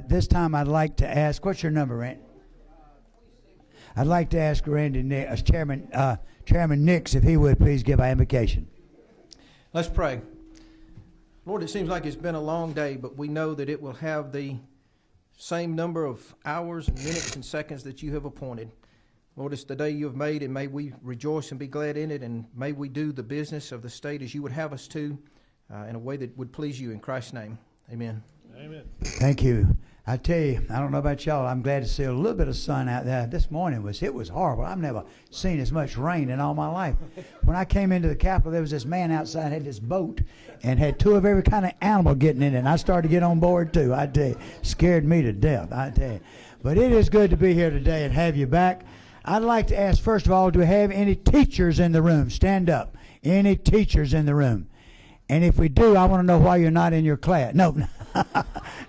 This time I'd like to ask, what's your number, Randy? I'd like to ask Chairman Nix if he would please give our invocation. Let's pray. Lord, it seems like it's been a long day, but we know that it will have the same number of hours and minutes and seconds that you have appointed. Lord, it's the day you have made, and may we rejoice and be glad in it, and may we do the business of the state as you would have us to, in a way that would please you. In Christ's name, amen. Amen. Thank you. I tell you, I don't know about y'all, I'm glad to see a little bit of sun out there. This morning it was horrible. I've never seen as much rain in all my life. When I came into the Capitol, there was this man outside, had this boat, and had two of every kind of animal getting in it, and I started to get on board too. I tell you, scared me to death, I tell you. But it is good to be here today and have you back. I'd like to ask, first of all, do we have any teachers in the room? Stand up. Any teachers in the room? And if we do, I want to know why you're not in your class. No,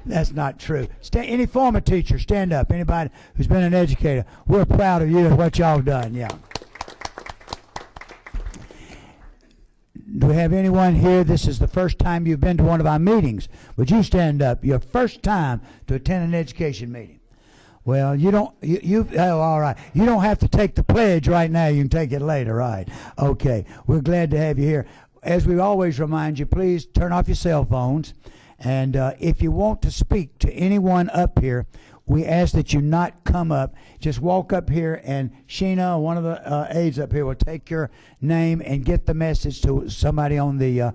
that's not true. Any former teacher, stand up. Anybody who's been an educator, we're proud of you and what y'all done. Yeah. Do we have anyone here? This is the first time you've been to one of our meetings. Would you stand up? Your first time to attend an education meeting. Well, you don't. Oh, all right. You don't have to take the pledge right now. You can take it later, right? Okay. We're glad to have you here. As we always remind you, please turn off your cell phones. And if you want to speak to anyone up here, we ask that you not come up. Just walk up here, and Sheena, one of the aides up here, will take your name and get the message to somebody on the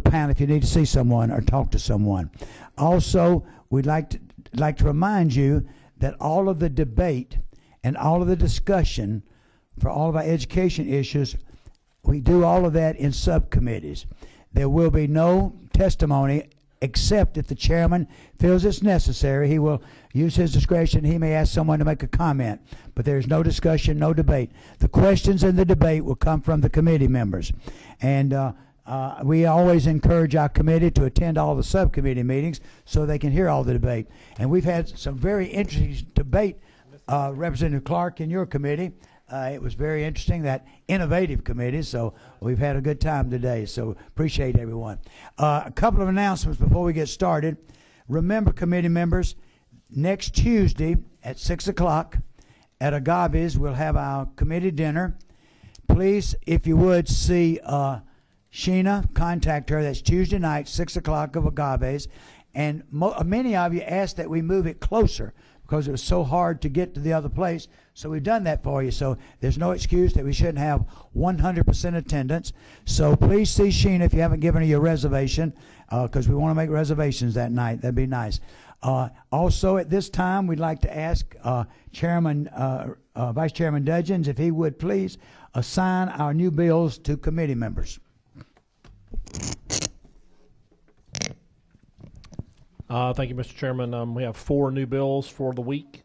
panel if you need to see someone or talk to someone. Also, we'd like to remind you that all of the debate and all of the discussion for all of our education issues, we do all of that in subcommittees. There will be no testimony except if the chairman feels it's necessary. He will use his discretion. He may ask someone to make a comment, but there's no discussion, no debate. The questions in the debate will come from the committee members. And we always encourage our committee to attend all the subcommittee meetings so they can hear all the debate. And we've had some very interesting debate, Representative Clark, in your committee. It was very interesting, that innovative committee, so we've had a good time today, so appreciate everyone. A couple of announcements before we get started. Remember, committee members, next Tuesday at 6 o'clock at Agave's, we'll have our committee dinner. Please, if you would, see Sheena, contact her. That's Tuesday night, 6 o'clock of Agave's. And many of you asked that we move it closer because it was so hard to get to the other place. So we've done that for you. So there's no excuse that we shouldn't have 100% attendance. So please see Sheena if you haven't given her your reservation, because we want to make reservations that night. That'd be nice. Also, at this time, we'd like to ask Vice Chairman Dudgeons if he would please assign our new bills to committee members. Thank you, Mr. Chairman. We have 4 new bills for the week.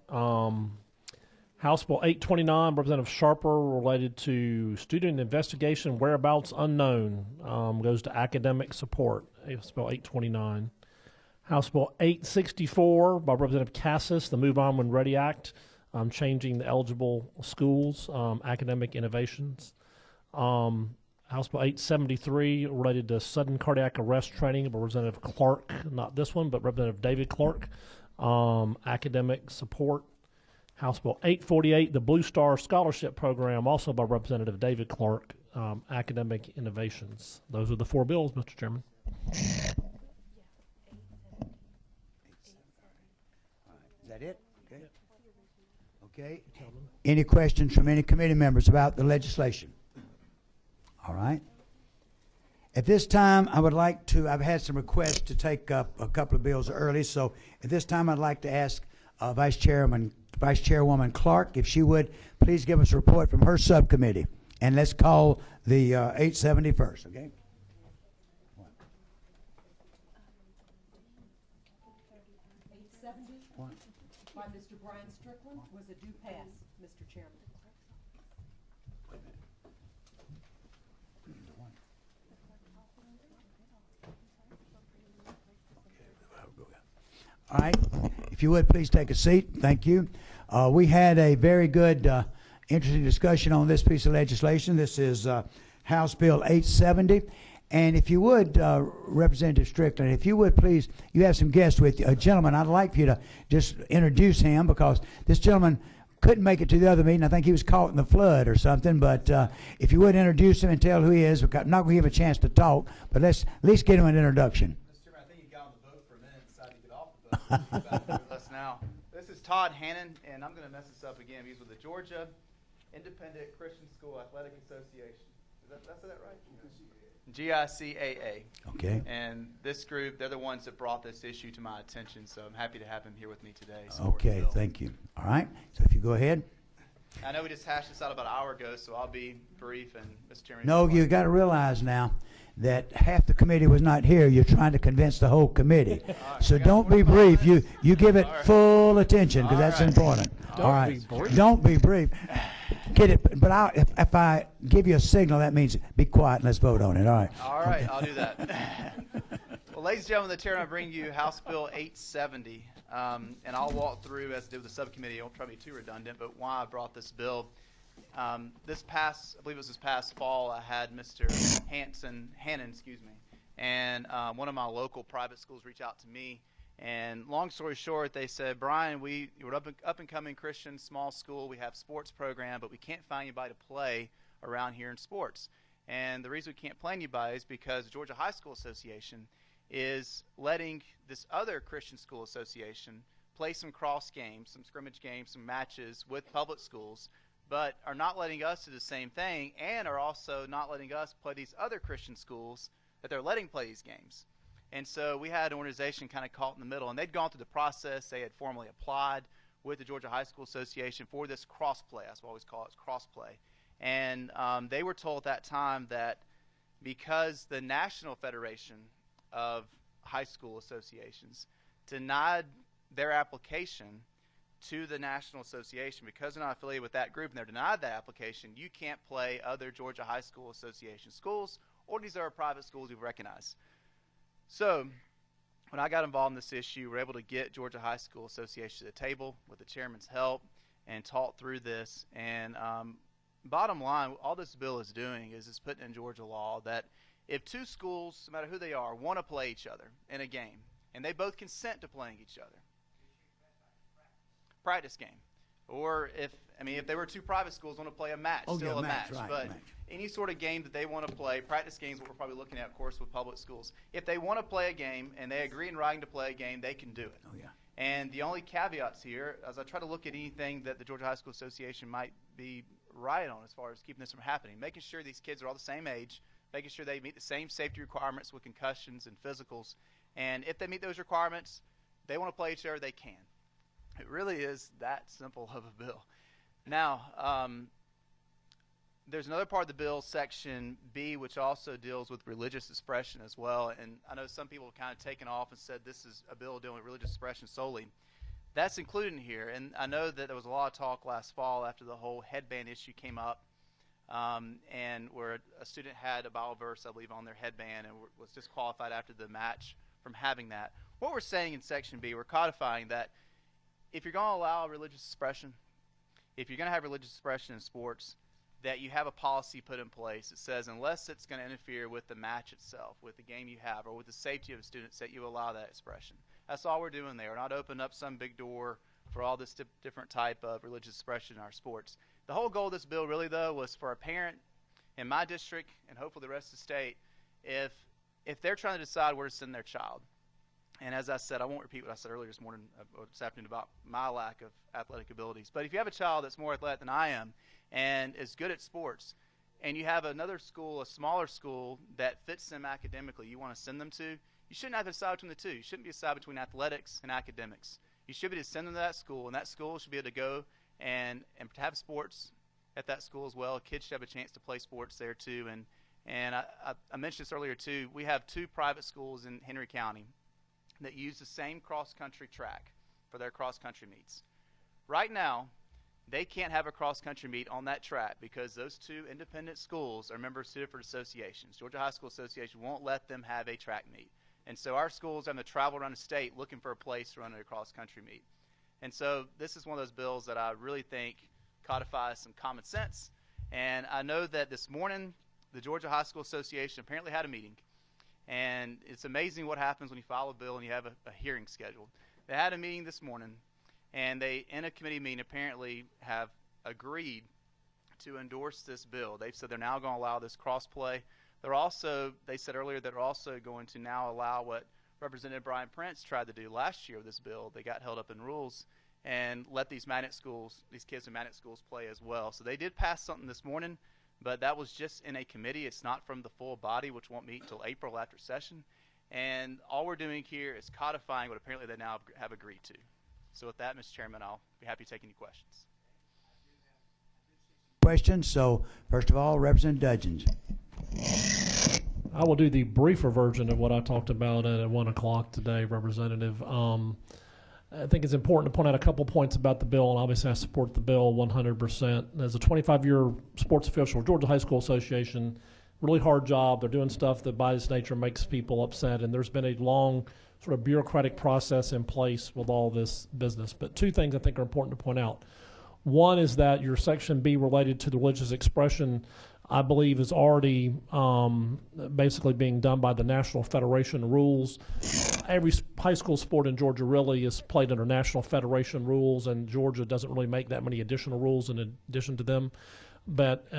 House Bill 829, Representative Sharper, related to student investigation whereabouts unknown, goes to academic support. House Bill 829. House Bill 864 by Representative Cassis, the Move On When Ready Act, changing the eligible schools, academic innovations. House Bill 873 related to sudden cardiac arrest training by Representative Clark, not this one, but Representative David Clark, academic support. House Bill 848, the Blue Star Scholarship Program, also by Representative David Clark, academic innovations. Those are the 4 bills, Mr. Chairman. Is that it? Okay. Okay. Any questions from any committee members about the legislation? All right. At this time, I would like to, I've had some requests to take up a couple of bills early, so at this time I'd like to ask Vice Chairwoman Clark if she would please give us a report from her subcommittee. And let's call the 870 first, okay? By Mr. Brian Strickland was a due pass, Mr. Chairman. All right, if you would please take a seat. Thank you. We had a very good, interesting discussion on this piece of legislation. This is House Bill 870, And if you would, Representative Strickland, if you would please, you have some guests with you. A gentleman, I'd like for you to just introduce him, because this gentleman couldn't make it to the other meeting. I think he was caught in the flood or something. But if you would introduce him and tell who he is, we're not going to give him a chance to talk, but let's at least get him an introduction. Mr. Chairman, I think he got on the boat for a minute and decided to get off the boat. He's back with us now. This is Todd Hannon, and I'm going to mess this up again. He's with the Georgia Independent Christian School Athletic Association. Did I say that right? GICAA. Okay. And this group, they're the ones that brought this issue to my attention, so I'm happy to have him here with me today. Okay, thank you. All right, so if you go ahead. I know we just hashed this out about an hour ago, so I'll be brief. And Mr. Chairman. No, you got to realize now that half the committee was not here. You're trying to convince the whole committee. Right, so don't be brief. You give it full attention, because that's important. All right. Don't be brief. Get it, but if I give you a signal, that means be quiet and let's vote on it. All right. All right, okay. I'll do that. Well, ladies and gentlemen, the chair, I bring you House Bill 870, and I'll walk through, as I did with the subcommittee. I won't try to be too redundant, but why I brought this bill. I believe it was this past fall, I had Mr. Hannon, and one of my local private schools reach out to me. And long story short, they said, Brian, we're up and coming Christian small school. We have sports program, but we can't find anybody to play around here in sports. And the reason we can't play anybody is because the Georgia High School Association is letting this other Christian school association play some cross games, some scrimmage games, some matches with public schools, but are not letting us do the same thing, and are also not letting us play these other Christian schools that they're letting play these games. And so we had an organization kind of caught in the middle, and they'd gone through the process. They had formally applied with the Georgia High School Association for this cross-play. That's what we always call it, cross-play. And they were told at that time that because the National Federation of High School Associations denied their application to the National Association, because they're not affiliated with that group and they're denied that application, you can't play other Georgia High School Association schools or these other private schools you've recognized. So when I got involved in this issue, we were able to get Georgia High School Association to the table with the chairman's help and talk through this. And bottom line, all this bill is doing is it's putting in Georgia law that if two schools, no matter who they are, want to play each other in a game, and they both consent to playing each other, practice game, or if they were two private schools want to play a match, still a match, right, but any sort of game that they want to play, practice games, what we're probably looking at, of course, with public schools. If they want to play a game and they agree in writing to play a game, they can do it. Oh, yeah. And the only caveats here, as I try to look at anything that the Georgia High School Association might be right on as far as keeping this from happening, making sure these kids are all the same age, making sure they meet the same safety requirements with concussions and physicals. And if they meet those requirements, they want to play each other, they can. It really is that simple of a bill. Now, there's another part of the bill, Section B, which also deals with religious expression as well. And I know some people have kind of taken off and said this is a bill dealing with religious expression solely. That's included in here. And I know that there was a lot of talk last fall after the whole headband issue came up, and where a student had a Bible verse, I believe, on their headband and was disqualified after the match from having that. What we're saying in Section B, we're codifying that if you're going to allow religious expression, if you're going to have religious expression in sports, that you have a policy put in place that says unless it's going to interfere with the match itself, with the game you have, or with the safety of the students, that you allow that expression. That's all we're doing there. We're not opening up some big door for all this different type of religious expression in our sports. The whole goal of this bill really, though, was for a parent in my district, and hopefully the rest of the state, if they're trying to decide where to send their child. And as I said, I won't repeat what I said earlier this morning or this afternoon about my lack of athletic abilities. But if you have a child that's more athletic than I am and is good at sports, and you have another school, a smaller school, that fits them academically you want to send them to, you shouldn't have to decide between the two. You shouldn't be decided between athletics and academics. You should be able to send them to that school, and that school should be able to go and have sports at that school as well. Kids should have a chance to play sports there too. And I mentioned this earlier too. We have two private schools in Henry County that use the same cross-country track for their cross-country meets. Right now, they can't have a cross-country meet on that track because those two independent schools are members of different associations. Georgia High School Association won't let them have a track meet. And so our schools have to travel around the state looking for a place to run a cross-country meet. And so this is one of those bills that I really think codifies some common sense. And I know that this morning the Georgia High School Association apparently had a meeting. And it's amazing what happens when you file a bill and you have a hearing scheduled. They had a meeting this morning, and they, in a committee meeting, apparently have agreed to endorse this bill. They've said they're now going to allow this cross-play. They said earlier that they're also going to now allow what Representative Brian Prince tried to do last year with this bill. They got held up in rules and let these kids in magnet schools play as well. So they did pass something this morning, but that was just in a committee. It's not from the full body, which won't meet until April after session. And all we're doing here is codifying what apparently they now have agreed to. So with that, Mr. Chairman, I'll be happy to take any questions. Questions? So, first of all, Representative Dudgeons. I will do the briefer version of what I talked about at 1 o'clock today, Representative. I think it's important to point out a couple points about the bill, and obviously I support the bill 100%. As a 25-year sports official, Georgia High School Association, really hard job. They're doing stuff that by its nature makes people upset, and there's been a long sort of bureaucratic process in place with all this business. But two things I think are important to point out. One is that your Section B related to the religious expression, I believe, is already basically being done by the National Federation rules. Every high school sport in Georgia really is played under National Federation rules, and Georgia doesn't really make that many additional rules in addition to them. But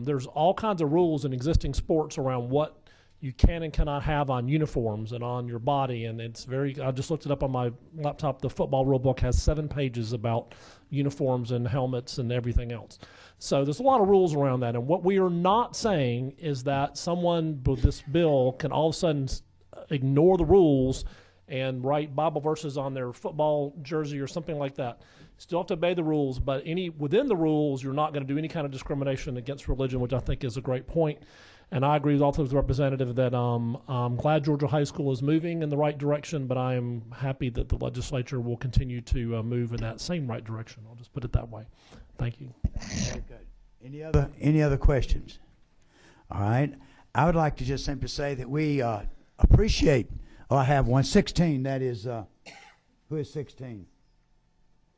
there's all kinds of rules in existing sports around what you can and cannot have on uniforms and on your body, and it's I just looked it up on my laptop. The football rule book has 7 pages about uniforms and helmets and everything else. So there's a lot of rules around that, and what we are not saying is that someone with this bill can all of a sudden ignore the rules and write Bible verses on their football jersey or something like that. Still have to obey the rules, but within the rules, you're not going to do any kind of discrimination against religion, which I think is a great point. And I agree also with the representative that I'm glad Georgia High School is moving in the right direction, but I am happy that the legislature will continue to move in that same right direction. I'll just put it that way. Thank you. Very good. Any other questions? All right. I would like to just simply say that we appreciate. Oh, I have one. 16. That is. Who is 16?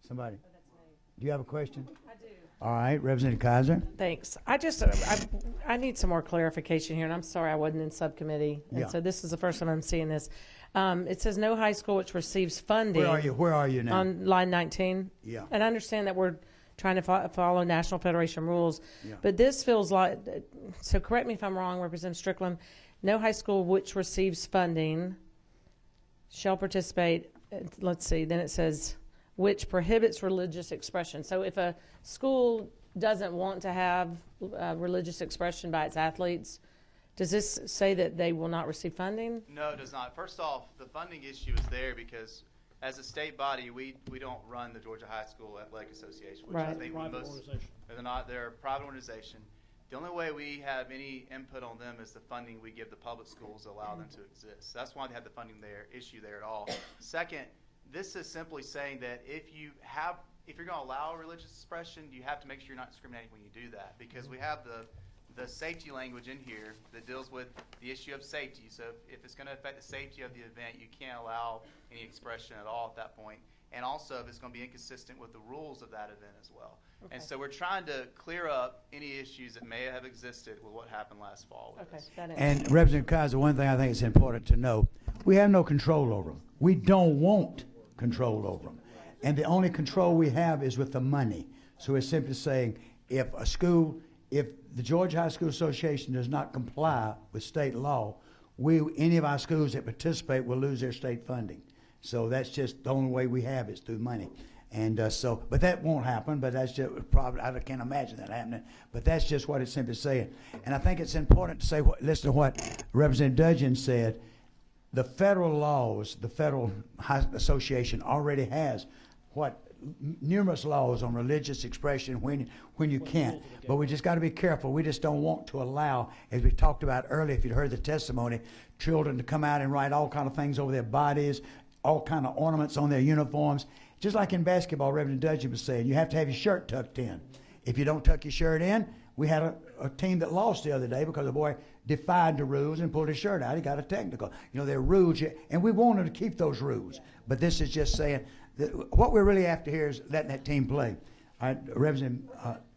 Somebody. Oh, that's me. Do you have a question? I do. All right, Representative Kaiser. Thanks. I need some more clarification here, and I'm sorry I wasn't in subcommittee. And Yeah. so this is the first time I'm seeing this. It says no high school which receives funding. Where are you now? On line 19. Yeah. And I understand that we're trying to follow National Federation rules. Yeah. But this feels like, so correct me if I'm wrong, Representative Strickland, no high school which receives funding shall participate, let's see, then it says, which prohibits religious expression. So if a school doesn't want to have religious expression by its athletes, does this say that they will not receive funding? No, it does not. First off, the funding issue is there because as a state body, we don't run the Georgia High School Athletic Association, which I Right. think Private organization. they're a private organization. The only way we have any input on them is the funding we give the public schools to allow them to exist. That's why they have the funding issue there at all. Second, this is simply saying that if you're going to allow religious expression, you have to make sure you're not discriminating when you do that, because we have the safety language in here that deals with the issue of safety. So if it's going to affect the safety of the event, you can't allow any expression at all at that point. And also, if it's going to be inconsistent with the rules of that event as well. Okay. And so we're trying to clear up any issues that may have existed with what happened last fall with Okay, this. that is. And Representative Kaiser, one thing I think is important to know, we have no control over them. We don't want control over them. And the only control we have is with the money. So we're simply saying if the Georgia High School Association does not comply with state law, any of our schools that participate will lose their state funding. So that's just the only way we have is through money. And but that won't happen, but that's just probably, I can't imagine that happening, but that's just what it's simply saying. And I think it's important to say, listen to what Representative Dudgeon said. The federal laws, the Federal High Association already has numerous laws on religious expression when you can't. But we just got to be careful. We just don't want to allow, as we talked about earlier, if you'd heard the testimony, children to come out and write all kind of things over their bodies, all kind of ornaments on their uniforms. Just like in basketball, Reverend Dudgeon was saying, you have to have your shirt tucked in. If you don't tuck your shirt in, we had a team that lost the other day because a boy defied the rules and pulled his shirt out. He got a technical. There are rules, and we wanted to keep those rules. But this is just saying that what we're really after here is letting that team play. All right, Representative,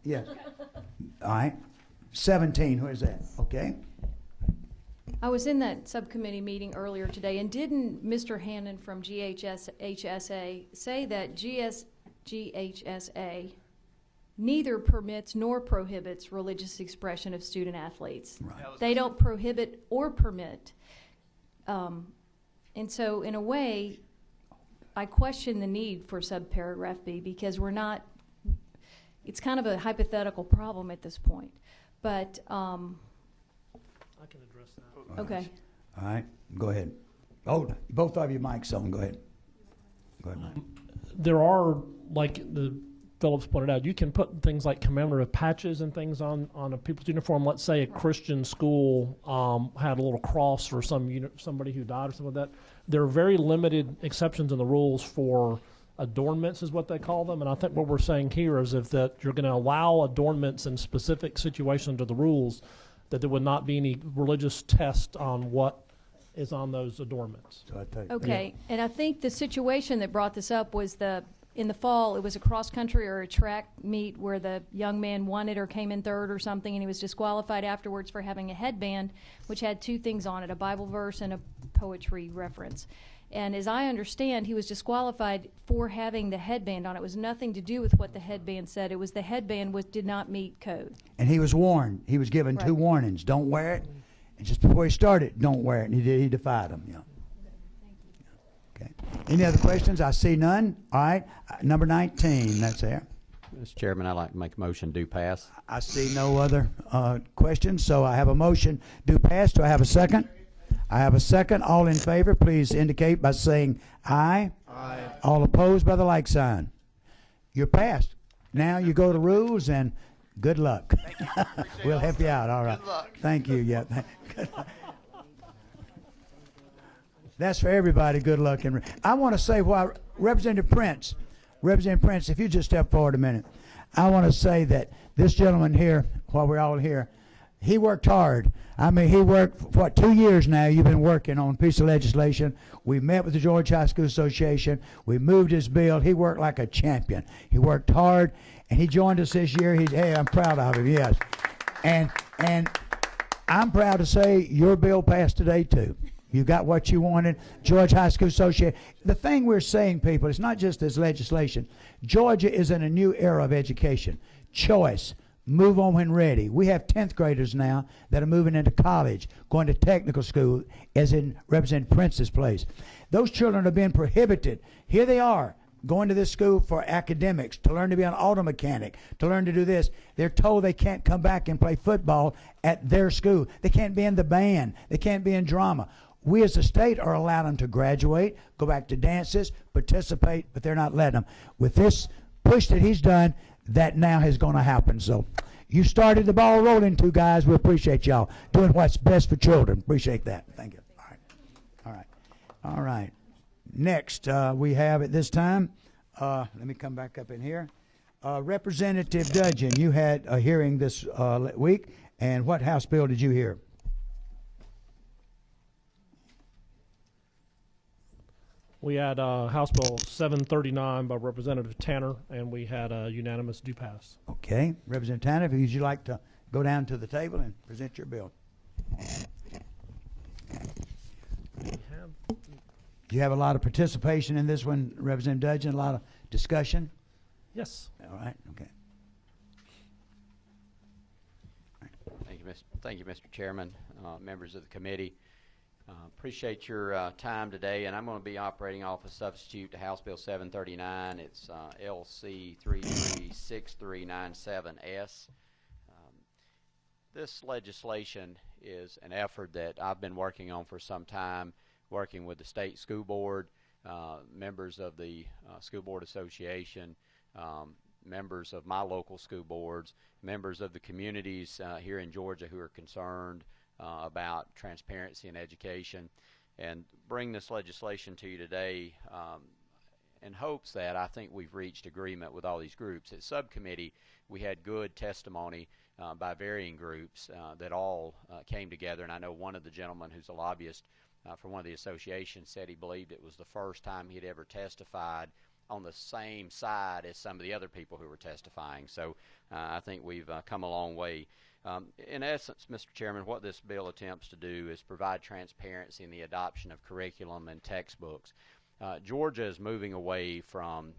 yes. All right. 17, where's that? Okay. I was in that subcommittee meeting earlier today, and didn't Mr. Hannon from GHSA say that GHSA neither permits nor prohibits religious expression of student athletes? Right. They don't prohibit or permit. And so, in a way, I question the need for subparagraph B, because we're not, it's kind of a hypothetical problem at this point. But, I can address that. okay. All right, go ahead. Oh, both of your mics on, go ahead. Go ahead, Mike. There are, like the Phillips pointed out, you can put things like commemorative patches and things on a people's uniform. Let's say a Christian school had a little cross or somebody who died or something like that. There are very limited exceptions in the rules for adornments, is what they call them. And I think what we're saying here is if that you're going to allow adornments in specific situations under the rules, that there would not be any religious test on what is on those adornments. So I tell you. Okay, and I think the situation that brought this up was in the fall, it was a cross-country or a track meet where the young man won it or came in third or something, and he was disqualified afterwards for having a headband, which had two things on it, a Bible verse and a poetry reference. And as I understand, he was disqualified for having the headband on. It was nothing to do with what the headband said. It was the headband did not meet code. And he was warned. He was given Right. 2 warnings. Don't wear it. And just before he started, don't wear it. And he defied them. Yeah. Okay. Any other questions? I see none. All right. Number 19. That's there. Mr. Chairman, I'd like to make a motion do pass. I see no other questions, so I have a motion do pass. Do I have a second? I have a second. All in favor, please indicate by saying aye. Aye. All opposed by the like sign. You're passed. Now you go to rules, and good luck. Thank you. Appreciate We'll all the help you stuff. out. All right. Good luck. Thank you. Yeah. Good luck. That's for everybody. Good luck. And I want to say, while Representative Prince, if you just step forward a minute, I want to say that this gentleman here, while we're all here, he worked hard. I mean, he worked for, what, 2 years now. You've been working on a piece of legislation. We met with the Georgia High School Association. We moved his bill. He worked like a champion. He worked hard, and he joined us this year. Hey, I'm proud of him, yes. And I'm proud to say your bill passed today, too. You got what you wanted. Georgia High School Association. The thing we're saying, people, it's not just this legislation. Georgia is in a new era of education. Choice. Move on when ready. We have 10th graders now that are moving into college, going to technical school, as in Representative Prince's place. Those children are being prohibited. Here they are, going to this school for academics, to learn to be an auto mechanic, to learn to do this. They're told they can't come back and play football at their school. They can't be in the band. They can't be in drama. We as a state are allowing them to graduate, go back to dances, participate, but they're not letting them. With this push that he's done, that now is going to happen. So you started the ball rolling, two guys. We appreciate y'all doing what's best for children. Appreciate that. Thank you. All right. All right. All right. Next, we have at this time, let me come back up in here. Representative Dudgeon, you had a hearing this week, and what House bill did you hear? We had House Bill 739 by Representative Tanner, and we had a unanimous do pass. Okay. Representative Tanner, would you like to go down to the table and present your bill? Do you have a lot of participation in this one, Representative Dudgeon? A lot of discussion? Yes. All right. Okay. Thank you, Mr. Chairman, members of the committee. Appreciate your time today, and I'm going to be operating off a substitute to House Bill 739. It's LC 336397S. This legislation is an effort that I've been working on for some time, working with the state school board, members of the School Board Association, members of my local school boards, members of the communities here in Georgia who are concerned about transparency in education, and bring this legislation to you today in hopes that I think we've reached agreement with all these groups. At subcommittee, we had good testimony by varying groups that all came together, and I know one of the gentlemen who's a lobbyist for one of the associations said he believed it was the first time he'd ever testified on the same side as some of the other people who were testifying. So I think we've come a long way. In essence, Mr. Chairman, what this bill attempts to do is provide transparency in the adoption of curriculum and textbooks. Georgia is moving away from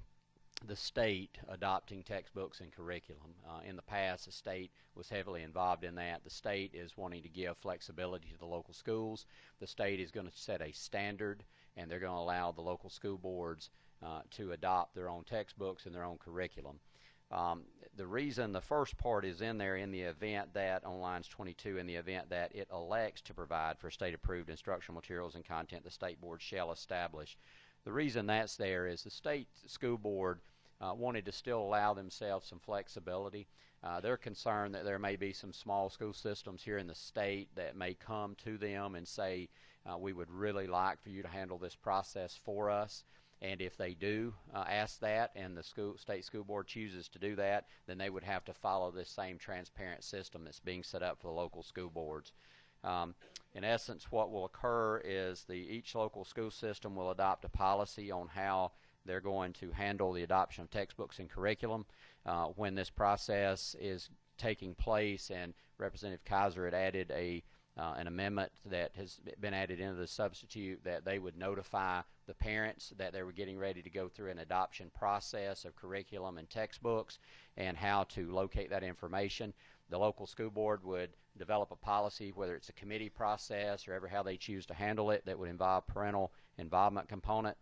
the state adopting textbooks and curriculum. In the past, the state was heavily involved in that. The state is wanting to give flexibility to the local schools. The state is going to set a standard, and they're going to allow the local school boards to adopt their own textbooks and their own curriculum. The reason the first part is in there in the event that, on lines 22, in the event that it elects to provide for state-approved instructional materials and content, the state board shall establish. The reason that's there is the state school board wanted to still allow themselves some flexibility. They're concerned that there may be some small school systems here in the state that may come to them and say, we would really like for you to handle this process for us. And if they do ask that, and the state school board chooses to do that, then they would have to follow this same transparent system that's being set up for the local school boards. In essence, what will occur is each local school system will adopt a policy on how they're going to handle the adoption of textbooks and curriculum. When this process is taking place, and Representative Kaiser had added an amendment that has been added into the substitute, that they would notify the parents that they were getting ready to go through an adoption process of curriculum and textbooks and how to locate that information. The local school board would develop a policy, whether it's a committee process or ever how they choose to handle it, that would involve parental involvement component.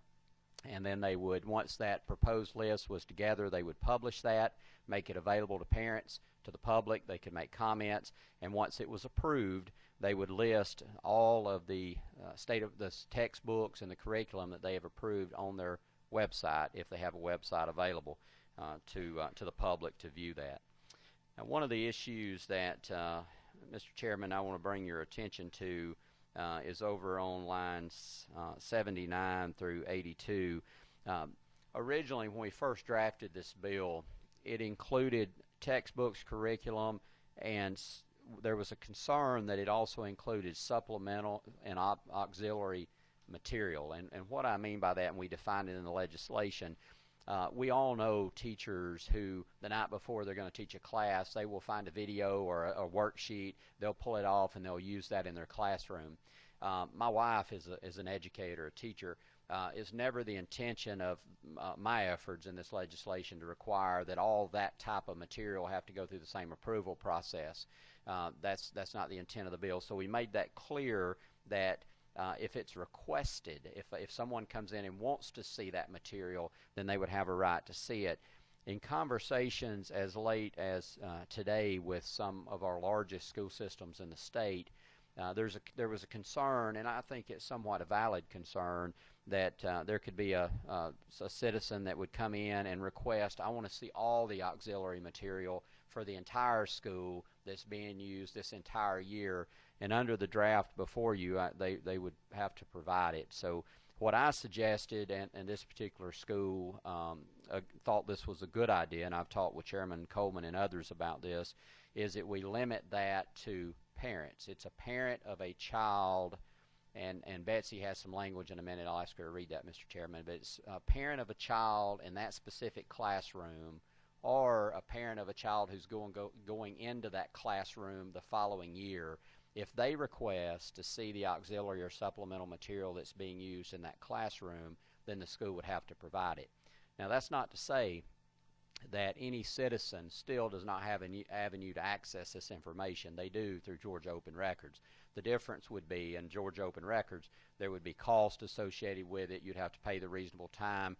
And then they would, once that proposed list was together, they would publish that, make it available to parents, to the public. They could make comments, and once it was approved, they would list all of the state of the textbooks and the curriculum that they have approved on their website, if they have a website available to the public to view that. Now, one of the issues that, Mr. Chairman, I want to bring your attention to is over on lines 79 through 82. Originally, when we first drafted this bill, it included textbooks, curriculum, and there was a concern that it also included supplemental and auxiliary material. And what I mean by that, and we defined it in the legislation, we all know teachers who, the night before they're going to teach a class, they will find a video or a worksheet, they'll pull it off, and they'll use that in their classroom. My wife is an educator, a teacher. It's never the intention of my efforts in this legislation to require that all that type of material have to go through the same approval process. That's not the intent of the bill. So we made that clear that if it's requested, if someone comes in and wants to see that material, then they would have a right to see it. In conversations as late as today with some of our largest school systems in the state, there was a concern, and I think it's somewhat a valid concern, that there could be a citizen that would come in and request, I want to see all the auxiliary material for the entire school that's being used this entire year. And under the draft before you, they would have to provide it. So what I suggested, and this particular school thought this was a good idea, and I've talked with Chairman Coleman and others about this, is that we limit that to parents. It's a parent of a child, and Betsy has some language in a minute. I'll ask her to read that, Mr. Chairman, but it's a parent of a child in that specific classroom, or a parent of a child who's going into that classroom the following year. If they request to see the auxiliary or supplemental material that's being used in that classroom, then the school would have to provide it. Now, that's not to say that any citizen still does not have an avenue to access this information. They do through Georgia Open Records. The difference would be in Georgia Open Records, there would be cost associated with it. You'd have to pay the reasonable time.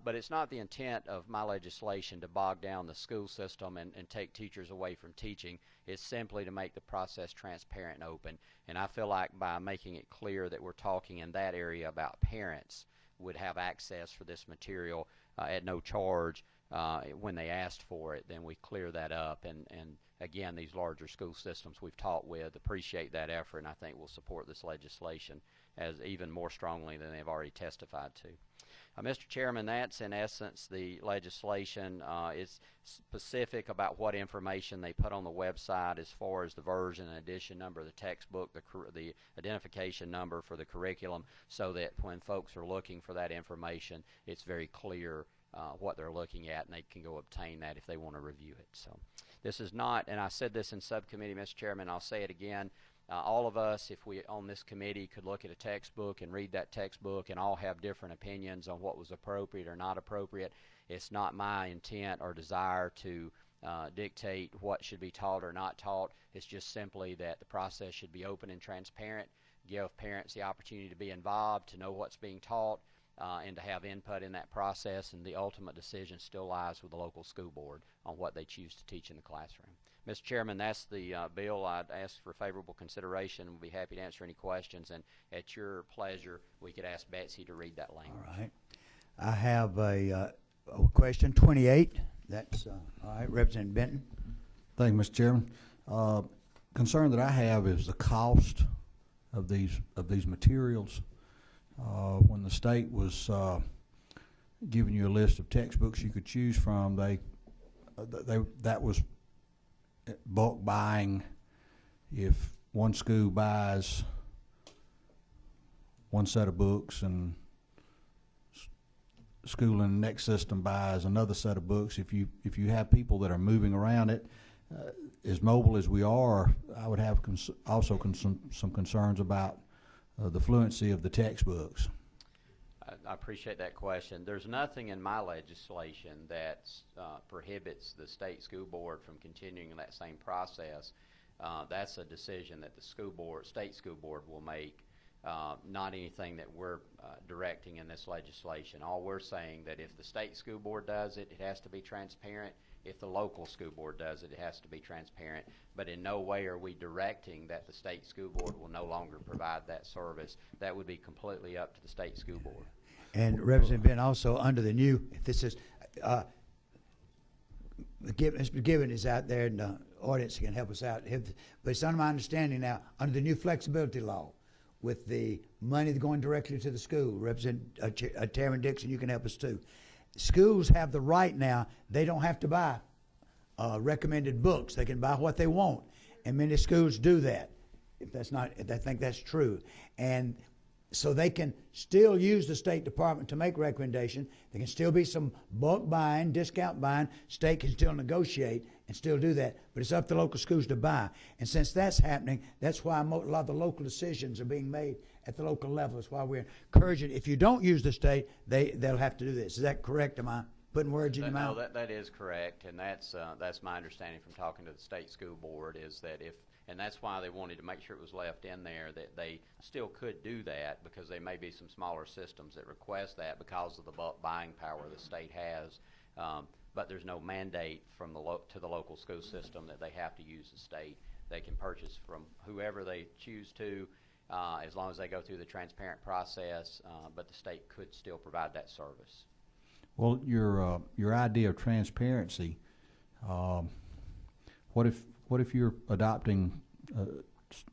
But it's not the intent of my legislation to bog down the school system and take teachers away from teaching. It's simply to make the process transparent and open. And I feel like by making it clear that we're talking in that area about parents would have access for this material at no charge when they asked for it, then we clear that up. And again, these larger school systems we've talked with appreciate that effort, and I think will support this legislation as even more strongly than they've already testified to. Mr. Chairman, that's in essence the legislation. It's specific about what information they put on the website as far as the version and edition number of the textbook, the identification number for the curriculum, so that when folks are looking for that information, it's very clear what they're looking at, and they can go obtain that if they want to review it. So this is not, and I said this in subcommittee, Mr. Chairman, I'll say it again, all of us, if we on this committee could look at a textbook and read that textbook and all have different opinions on what was appropriate or not appropriate, it's not my intent or desire to dictate what should be taught or not taught. It's just simply that the process should be open and transparent, give parents the opportunity to be involved, to know what's being taught, and to have input in that process, and the ultimate decision still lies with the local school board on what they choose to teach in the classroom. Mr. Chairman, that's the bill. I'd ask for favorable consideration. We'll be happy to answer any questions, and at your pleasure, we could ask Betsy to read that language. All right. I have a question, 28. That's all right, Representative Benton. Thank you, Mr. Chairman. Concern that I have is the cost of these materials. When the state was giving you a list of textbooks you could choose from, that was bulk buying. If one school buys one set of books and school in the next system buys another set of books, if you have people that are moving around it, as mobile as we are, I would have some concerns about the fluency of the textbooks. I appreciate that question. There's nothing in my legislation that prohibits the state school board from continuing that same process. That's a decision that the state school board will make, not anything that we're directing in this legislation. All we're saying that if the state school board does it, it has to be transparent. If the local school board does it, it has to be transparent. But in no way are we directing that the state school board will no longer provide that service. That would be completely up to the state school board. And Representative Ben, also under the new, if this is, Mr. Gibbon is out there and the audience can help us out. But it's under my understanding now, under the new flexibility law, with the money going directly to the school, Representative Chairman Dixon, you can help us too. Schools have the right now, they don't have to buy recommended books. They can buy what they want. And many schools do that, if I think that's true. And so they can still use the State Department to make recommendation. There can still be some bulk buying, discount buying. State can still negotiate and still do that, but it's up to local schools to buy. And since that's happening, that's why a lot of the local decisions are being made at the local level. That's why we're encouraging, if you don't use the state, they'll have to do this. Is that correct? Am I putting words in your mouth? No, that is correct, and that's my understanding from talking to the state school board, is that and that's why they wanted to make sure it was left in there, that they still could do that, because there may be some smaller systems that request that because of the bulk buying power the state has. But there's no mandate from to the local school system that they have to use the state. They can purchase from whoever they choose to, as long as they go through the transparent process, but the state could still provide that service. Well, your idea of transparency, what if you're adopting,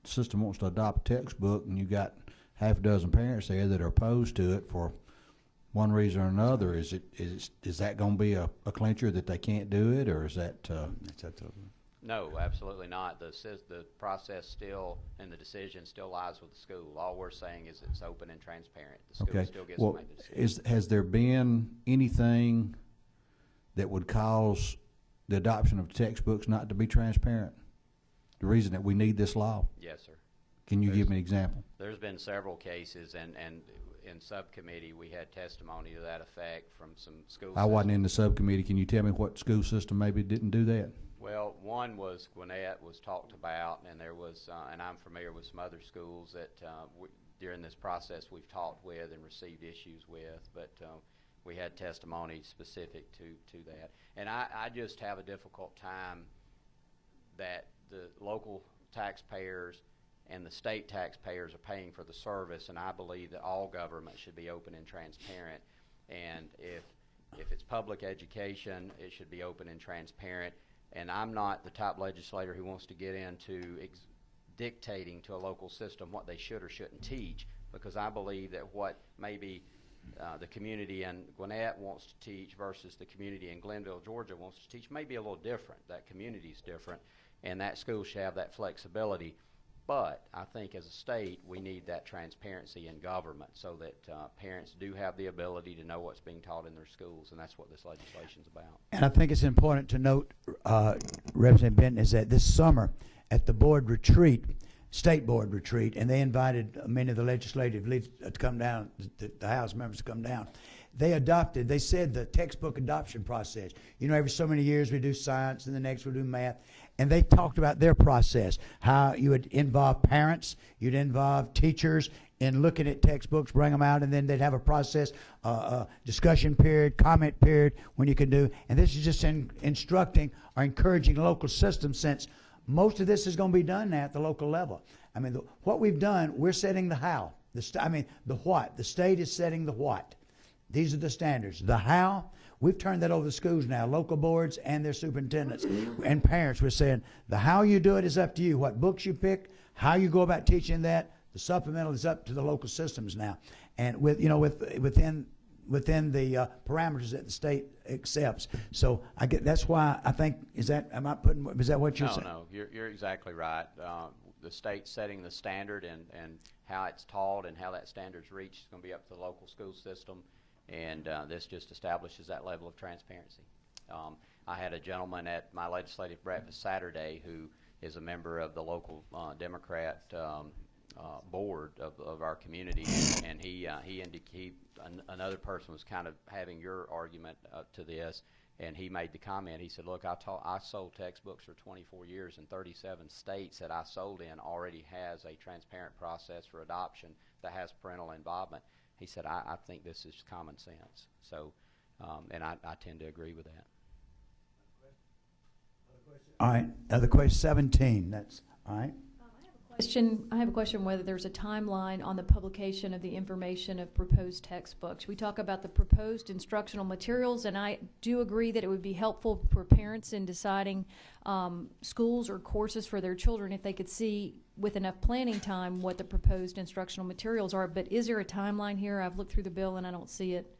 system wants to adopt a textbook and you got half a dozen parents there that are opposed to it for one reason or another? Is that going to be a clincher that they can't do it, or is that? No, absolutely not. The process still and the decision still lies with the school. All we're saying is it's open and transparent. The school still gets to make the decision. Has there been anything that would cause the adoption of textbooks not to be transparent? The reason that we need this law? Yes, sir. Can you give me an example? There's been several cases, and in subcommittee we had testimony to that effect from some school systems. I wasn't in the subcommittee. Can you tell me what school system maybe didn't do that? Well, one was Gwinnett was talked about, and there was, and I'm familiar with some other schools that during this process we've talked with and received issues with, but we had testimony specific to that. And I just have a difficult time that the local taxpayers and the state taxpayers are paying for the service, and I believe that all government should be open and transparent. And if it's public education, it should be open and transparent. And I'm not the type legislator who wants to get into dictating to a local system what they should or shouldn't teach, because I believe that what maybe the community in Gwinnett wants to teach versus the community in Glenville, Georgia wants to teach may be a little different. That community is different, and that school should have that flexibility. But I think as a state, we need that transparency in government so that parents do have the ability to know what's being taught in their schools, and that's what this legislation is about. And I think it's important to note, Representative Benton, is that this summer at the board retreat, state board retreat, and they invited many of the legislative leaders to come down, the House members to come down. They said the textbook adoption process. You know, every so many years we do science, and the next we do math. And they talked about their process, how you would involve parents, you'd involve teachers in looking at textbooks, bring them out, and then they'd have a process, discussion period, comment period, when you can do. And this is just instructing or encouraging local systems, since most of this is going to be done now at the local level. I mean, what we've done, we're setting the how. The what. The state is setting the what. These are the standards. The how, we've turned that over to schools now, local boards and their superintendents and parents. We're saying the how you do it is up to you. What books you pick, how you go about teaching that, the supplemental is up to the local systems now. And within the parameters that the state accepts. So that's why I think, is that what you're saying? No, you're exactly right. The state's setting the standard, and how it's taught and how that standard's reached is going to be up to the local school system. And this just establishes that level of transparency. I had a gentleman at my legislative breakfast Saturday who is a member of the local Democrat board of our community, and another person was kind of having your argument to this, and he made the comment. He said, "Look, I sold textbooks for 24 years, and 37 states that I sold in already has a transparent process for adoption that has parental involvement." He said, I think this is common sense. So, and I tend to agree with that. All right. Other question 17. That's all right. I have a question whether there's a timeline on the publication of the information of proposed textbooks. We talk about the proposed instructional materials, and I do agree that it would be helpful for parents in deciding schools or courses for their children if they could see with enough planning time what the proposed instructional materials are. But is there a timeline here? I've looked through the bill and I don't see it,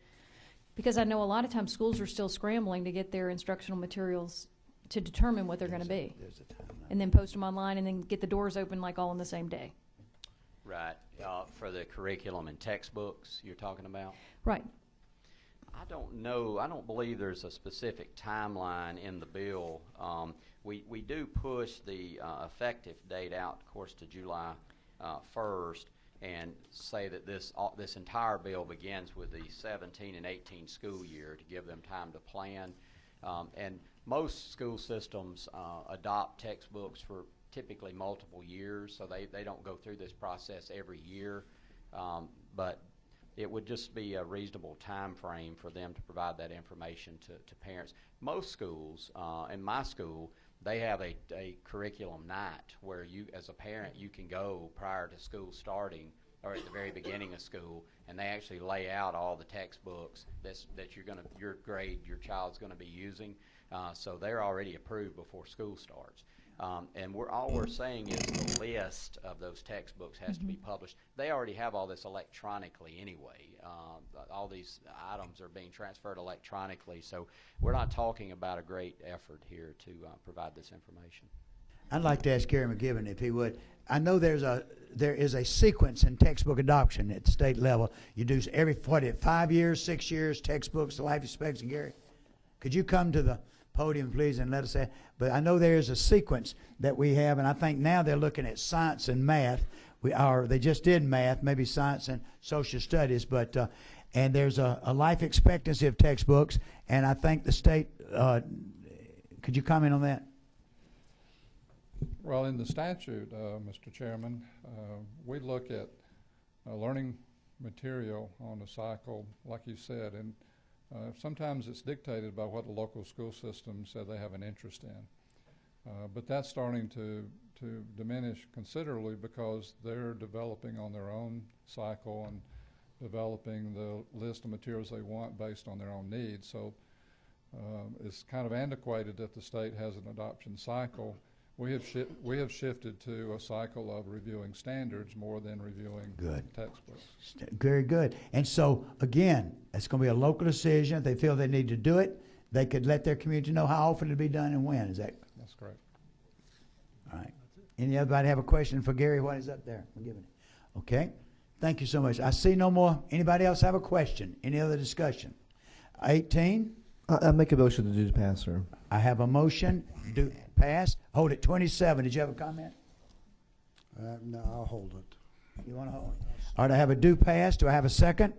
because I know a lot of times schools are still scrambling to get their instructional materials to determine what they're going to be, and then post them online and then get the doors open like all on the same day. Right. For the curriculum and textbooks you're talking about? Right. I don't know. I don't believe there's a specific timeline in the bill. We do push the effective date out, of course, to July 1st, and say that this entire bill begins with the 17 and 18 school year to give them time to plan. And most school systems adopt textbooks for typically multiple years, so they don't go through this process every year. But it would just be a reasonable time frame for them to provide that information to parents. Most schools, in my school, they have a curriculum night where you, as a parent, you can go prior to school starting or at the very beginning of school, and they actually lay out all the textbooks that your child's going to be using. So they're already approved before school starts. And all we're saying is the list of those textbooks has to be published. They already have all this electronically anyway. All these items are being transferred electronically, so we're not talking about a great effort here to provide this information. I'd like to ask Gary McGibbon if he would. I know there is a sequence in textbook adoption at the state level. You do every 5 years, 6 years, textbooks, the life expectancy. Gary, could you come to the podium, please, and let us say? But I know there is a sequence that we have, and I think now they're looking at science and math. They just did math, maybe science and social studies, but and there's a life expectancy of textbooks, and I think the state. Could you comment on that? Well, in the statute, Mr. Chairman, we look at learning material on a cycle, like you said, and sometimes it's dictated by what the local school system said they have an interest in. But that's starting to diminish considerably because they're developing on their own cycle and developing the list of materials they want based on their own needs. So it's kind of antiquated that the state has an adoption cycle we have shifted to a cycle of reviewing standards more than reviewing textbooks. Very good. And so, again, it's going to be a local decision. If they feel they need to do it, they could let their community know how often it'll be done and when. Is that? That's correct. All right. Anybody have a question for Gary? What is up there? We're giving it. Okay. Thank you so much. I see no more. Anybody else have a question? Any other discussion? 18. I make a motion to do pass, sir. I have a motion. Do pass. Hold it. 27. Did you have a comment? No, I'll hold it. You want to hold it? All right. I have a do pass. Do I have a second?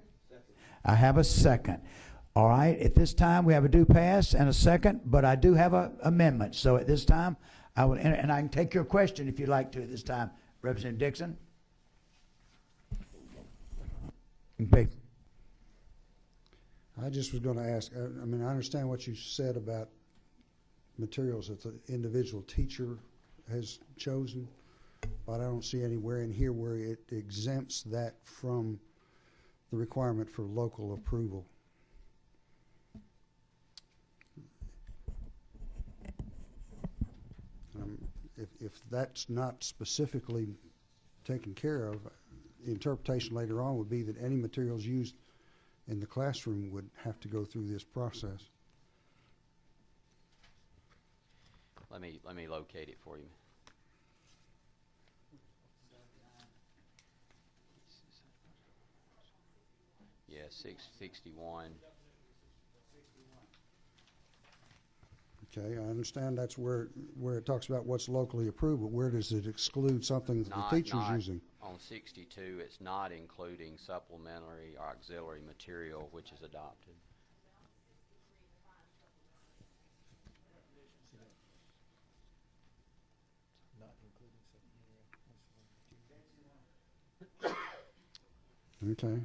I have a second. All right. At this time, we have a do pass and a second, but I do have an amendment. So at this time, I would enter, and I can take your question if you'd like to at this time, Representative Dixon. Okay. I just was going to ask, I mean, I understand what you said about materials that the individual teacher has chosen, but I don't see anywhere in here where it exempts that from the requirement for local approval. If that's not specifically taken care of, the interpretation later on would be that any materials used in the classroom would have to go through this process. Let me locate it for you. Yeah, 661. Okay, I understand that's where it talks about what's locally approved, but where does it exclude something that the teacher's using? On 62, it's not including supplementary or auxiliary material which is adopted. Okay.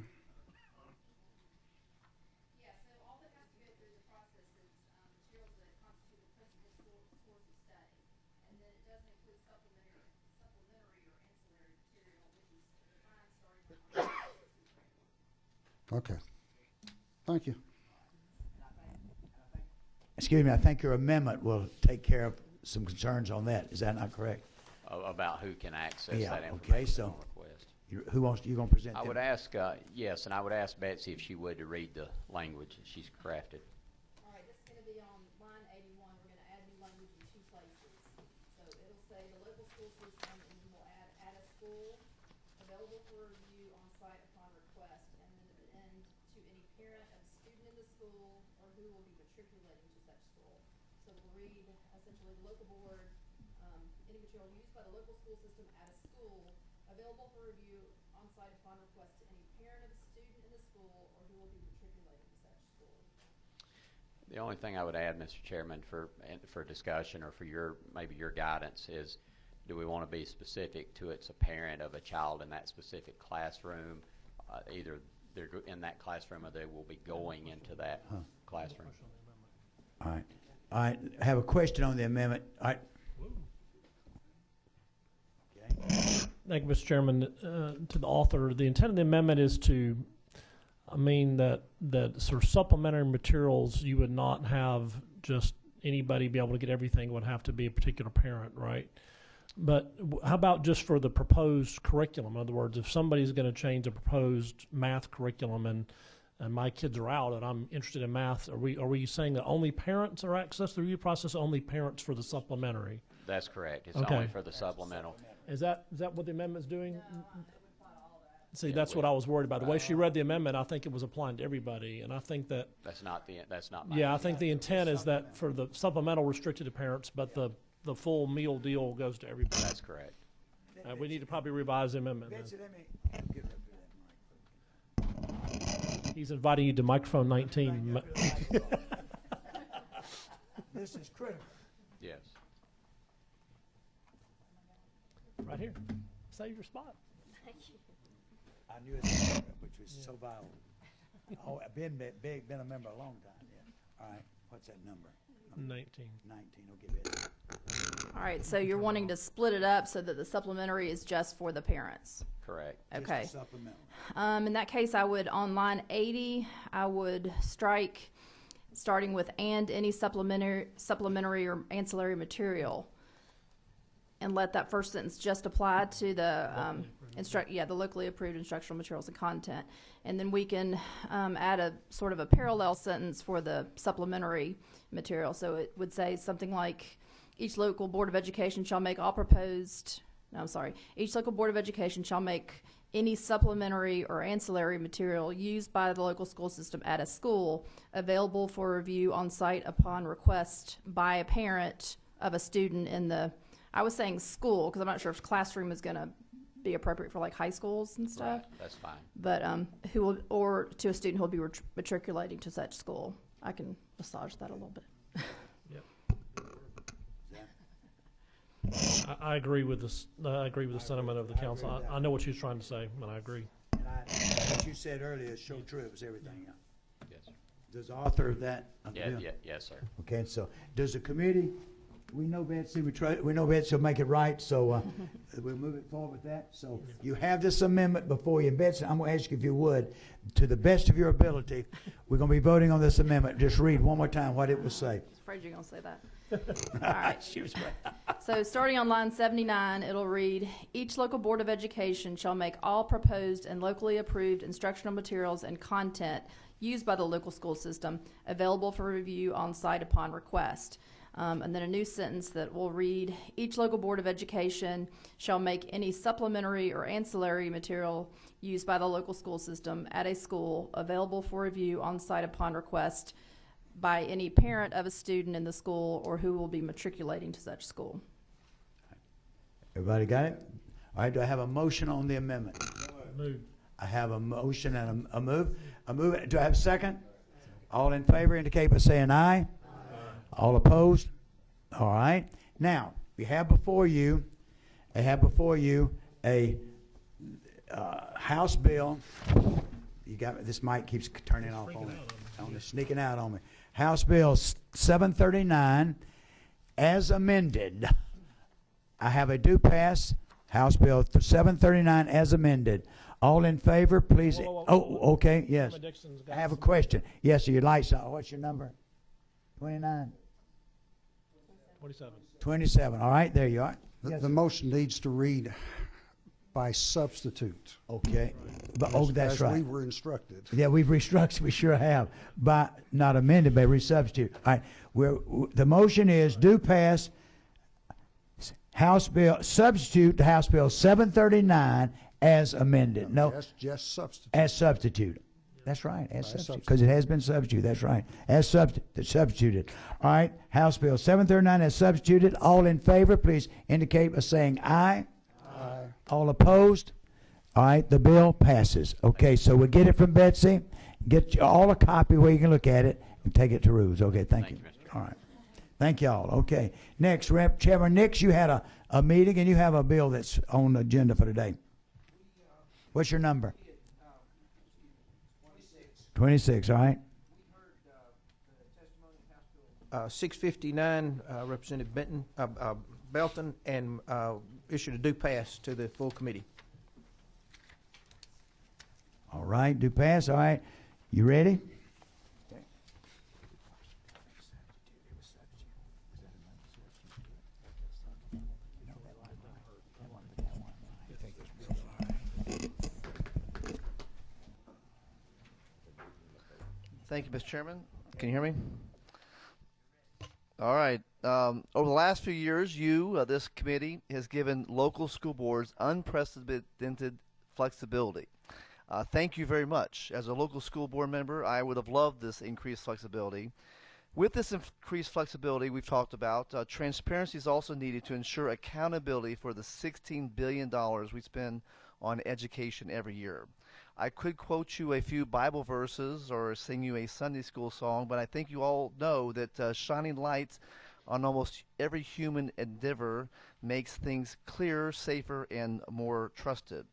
Okay. Thank you. Excuse me, I think your amendment will take care of some concerns on that. Is that not correct? About who can access Yeah, that okay, information so on request. who wants, you going to present I them? would ask, yes, and I would ask Betsy if she would to read the language that she's crafted. All right, this is going to be on line 81. We're going to add new language in 2 places. So it'll say the local school system, and then we'll add a school available for review on site upon request, and then at the end, to any parent of a student in the school or who will be matriculating to such school. So we'll read essentially the local board, any material used by the local school system at a school available for review on site upon request to any parent of a student in the school or who will be matriculating to such school. The only thing I would add, Mr. Chairman, for discussion or for maybe your guidance is, do we want to be specific to it's a parent of a child in that specific classroom, either they're in that classroom or they will be going into that classroom. All right. All right. I have a question on the amendment. All right. Thank you, Mr. Chairman. To the author, the intent of the amendment is to, that sort of supplementary materials, you would not have just anybody be able to get everything. It would have to be a particular parent, right? But how about just for the proposed curriculum? In other words, if somebody's going to change a proposed math curriculum and my kids are out and I'm interested in math, are we saying that only parents are access to the review process, only parents for the supplementary? That's correct. It's Okay. only for the supplemental. Is that what the amendment's doing? See, that's what I was worried about. The way she read the amendment, I think it was applying to everybody, and I think that That's not my I think the intent is that for the supplemental restricted to parents, but the full meal deal goes to everybody. That's correct. We need to probably revise the amendment. Betsy, let me give it up to that mic. He's inviting you to microphone 19. This is critical. Yes. Right here. Save your spot. I knew it was which was so violent. Oh, I've been a member a long time. Yeah. All right. What's that number? 19. 19. Okay, Betsy. All right, so you're wanting to split it up so that the supplementary is just for the parents. Correct. Okay. Just the supplemental. In that case, I would, on line 80, I would strike starting with "and any supplementary or ancillary material." and let that first sentence just apply to the the locally approved instructional materials and content. And then we can add a sort of a parallel sentence for the supplementary material. So it would say something like, each local board of education shall make each local board of education shall make any supplementary or ancillary material used by the local school system at a school available for review on site upon request by a parent of a student in the, I was saying school because I'm not sure if classroom is going to be appropriate for like high schools and stuff. Right, that's fine. But who will, or to a student who will be matriculating to such school. I can massage that a little bit. I agree with this. I agree with the sentiment of the council. I know what she's trying to say, and I agree. And what you said earlier is so true. It was everything. Yes, sir. Does the author of that? Yes, sir. Okay, so does the committee? We know Betsy. We know Betsy will make it right. So we'll move it forward with that. So you have this amendment before you, Betsy. I'm going to ask you if you would, to the best of your ability, we're going to be voting on this amendment. Just read one more time what it will say. I was afraid you're going to say that. All right. She was right. So starting on line 79, it'll read, each local board of education shall make all proposed and locally approved instructional materials and content used by the local school system available for review on site upon request. And then a new sentence that will read, each local board of education shall make any supplementary or ancillary material used by the local school system at a school available for review on site upon request by any parent of a student in the school or who will be matriculating to such school. Everybody got it? All right, do I have a motion on the amendment? Move. I have a motion and a move. A move. Do I have a second? All in favor indicate by saying aye. Aye. All opposed? All right. Now, we have before you a House bill. You got this mic keeps turning off on me. It's sneaking out on me. House Bill 739 as amended. I have a do pass. House Bill 739 as amended. All in favor, please. Okay, yes. I have a question. Yes, sir, your lights on. What's your number? 29? 27. 27. All right, there you are. Yes. The motion needs to read by substitute. Okay. But, that's as right. we were instructed. Yeah, we've restructured. We sure have. By not amended, but resubstitute. All right. The motion is do pass House Bill, substitute the House Bill 739 as amended. No, just substitute. As substitute. That's right. As substitute. Because it has been substituted. That's right. As substituted. All right. House Bill 739 as substituted. All in favor, please indicate by saying aye. Aye. All opposed? All right, the bill passes. Okay, so we'll get it from Betsy, get you all a copy where you can look at it, and take it to rules. Okay, thank you. All right. Thank you all. Okay. Next, Chairman Nix, you had a meeting, and you have a bill that's on the agenda for today. What's your number? 26, all right. 659, Representative Belton, and issued a do pass to the full committee. All right, do pass. All right. You ready? Thank you, Mr. Chairman. Can you hear me? All right. Over the last few years, this committee, has given local school boards unprecedented flexibility. Thank you very much. As a local school board member, I would have loved this increased flexibility. With this increased flexibility we've talked about, transparency is also needed to ensure accountability for the $16 billion we spend on education every year. I could quote you a few Bible verses or sing you a Sunday school song, but I think you all know that shining lights on almost every human endeavor makes things clearer, safer, and more trusted.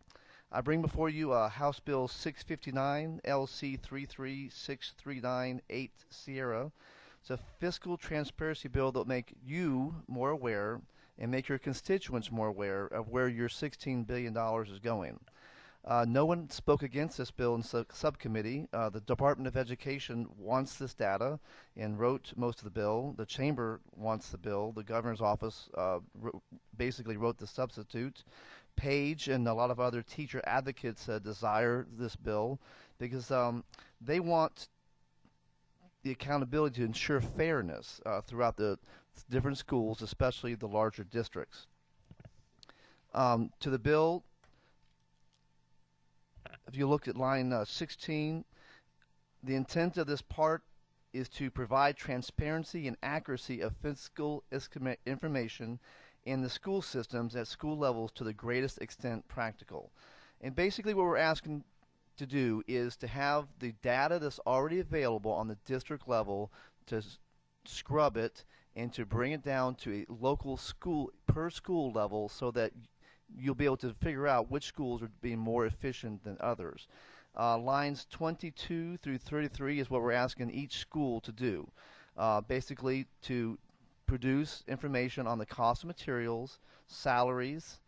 I bring before you House Bill 659, LC 33639-8 Sierra. It's a fiscal transparency bill that will make you more aware and make your constituents more aware of where your $16 billion is going. No one spoke against this bill in subcommittee. The Department of Education wants this data and wrote most of the bill. The Chamber wants the bill. The Governor's Office basically wrote the substitute. Page and a lot of other teacher advocates desire this bill because they want the accountability to ensure fairness throughout the different schools, especially the larger districts. To the bill, if you look at line 16, the intent of this part is to provide transparency and accuracy of fiscal information in the school systems at school levels to the greatest extent practical. And basically what we're asking to do is to have the data that's already available on the district level to scrub it and to bring it down to a local school per school level so that you'll be able to figure out which schools are being more efficient than others. Lines 22 through 33 is what we're asking each school to do. Basically to produce information on the cost of materials, salaries,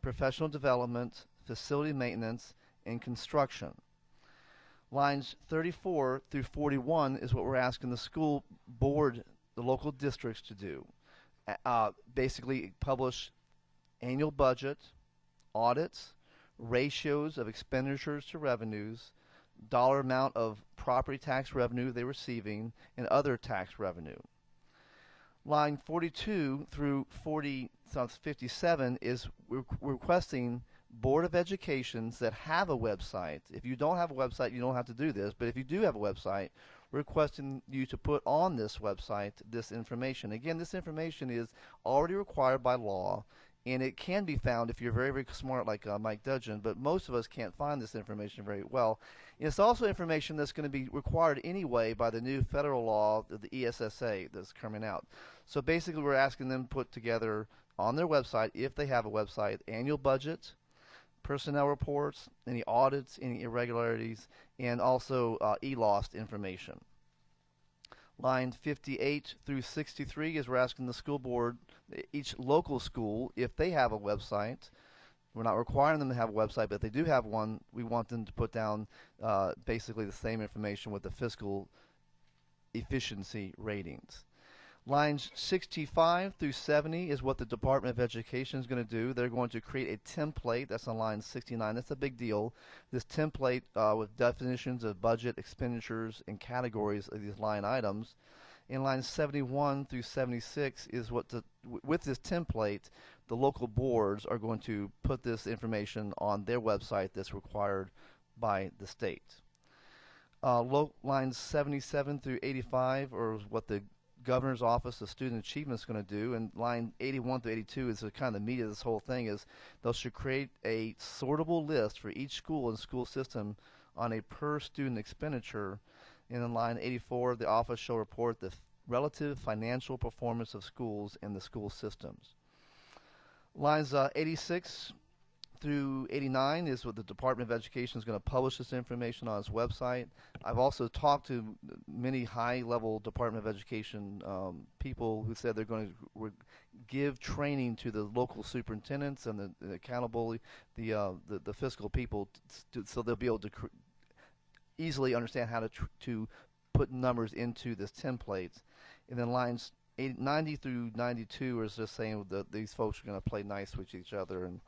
professional development, facility maintenance, and construction. Lines 34 through 41 is what we're asking the school board, the local districts to do. Basically publish annual budget, audits, ratios of expenditures to revenues, dollar amount of property tax revenue they're receiving, and other tax revenue. Line 42 through 57 is we're requesting Board of Educations that have a website. If you don't have a website, you don't have to do this, but if you do have a website, we're requesting you to put on this website this information. Again, this information is already required by law, and it can be found if you're very, very smart like Mike Dudgeon, but most of us can't find this information very well. And it's also information that's going to be required anyway by the new federal law, the ESSA, that's coming out. So basically we're asking them to put together on their website, if they have a website, annual budget, personnel reports, any audits, any irregularities, and also e-lost information. Line 58 through 63 is we're asking the school board, each local school, if they have a website. We're not requiring them to have a website, but if they do have one, we want them to put down basically the same information with the fiscal efficiency ratings. Lines 65 through 70 is what the Department of Education is going to do. They're going to create a template. That's on line 69. That's a big deal. This template with definitions of budget, expenditures, and categories of these line items. In lines 71 through 76 is what with this template, the local boards are going to put this information on their website that's required by the state. Lines 77 through 85 are what the Governor's Office of Student Achievement is going to do, and line 81 to 82 is the kind of the meat of this whole thing. Is they should create a sortable list for each school and school system on a per student expenditure. And in line 84, the office shall report the relative financial performance of schools and the school systems. Lines 86 through 89 is what the Department of Education is going to publish this information on its website. I've also talked to many high-level Department of Education people who said they're going to give training to the local superintendents and the accountability, the fiscal people, so they'll be able to easily understand how to put numbers into this template. And then lines 90 through 92 is just saying that these folks are going to play nice with each other and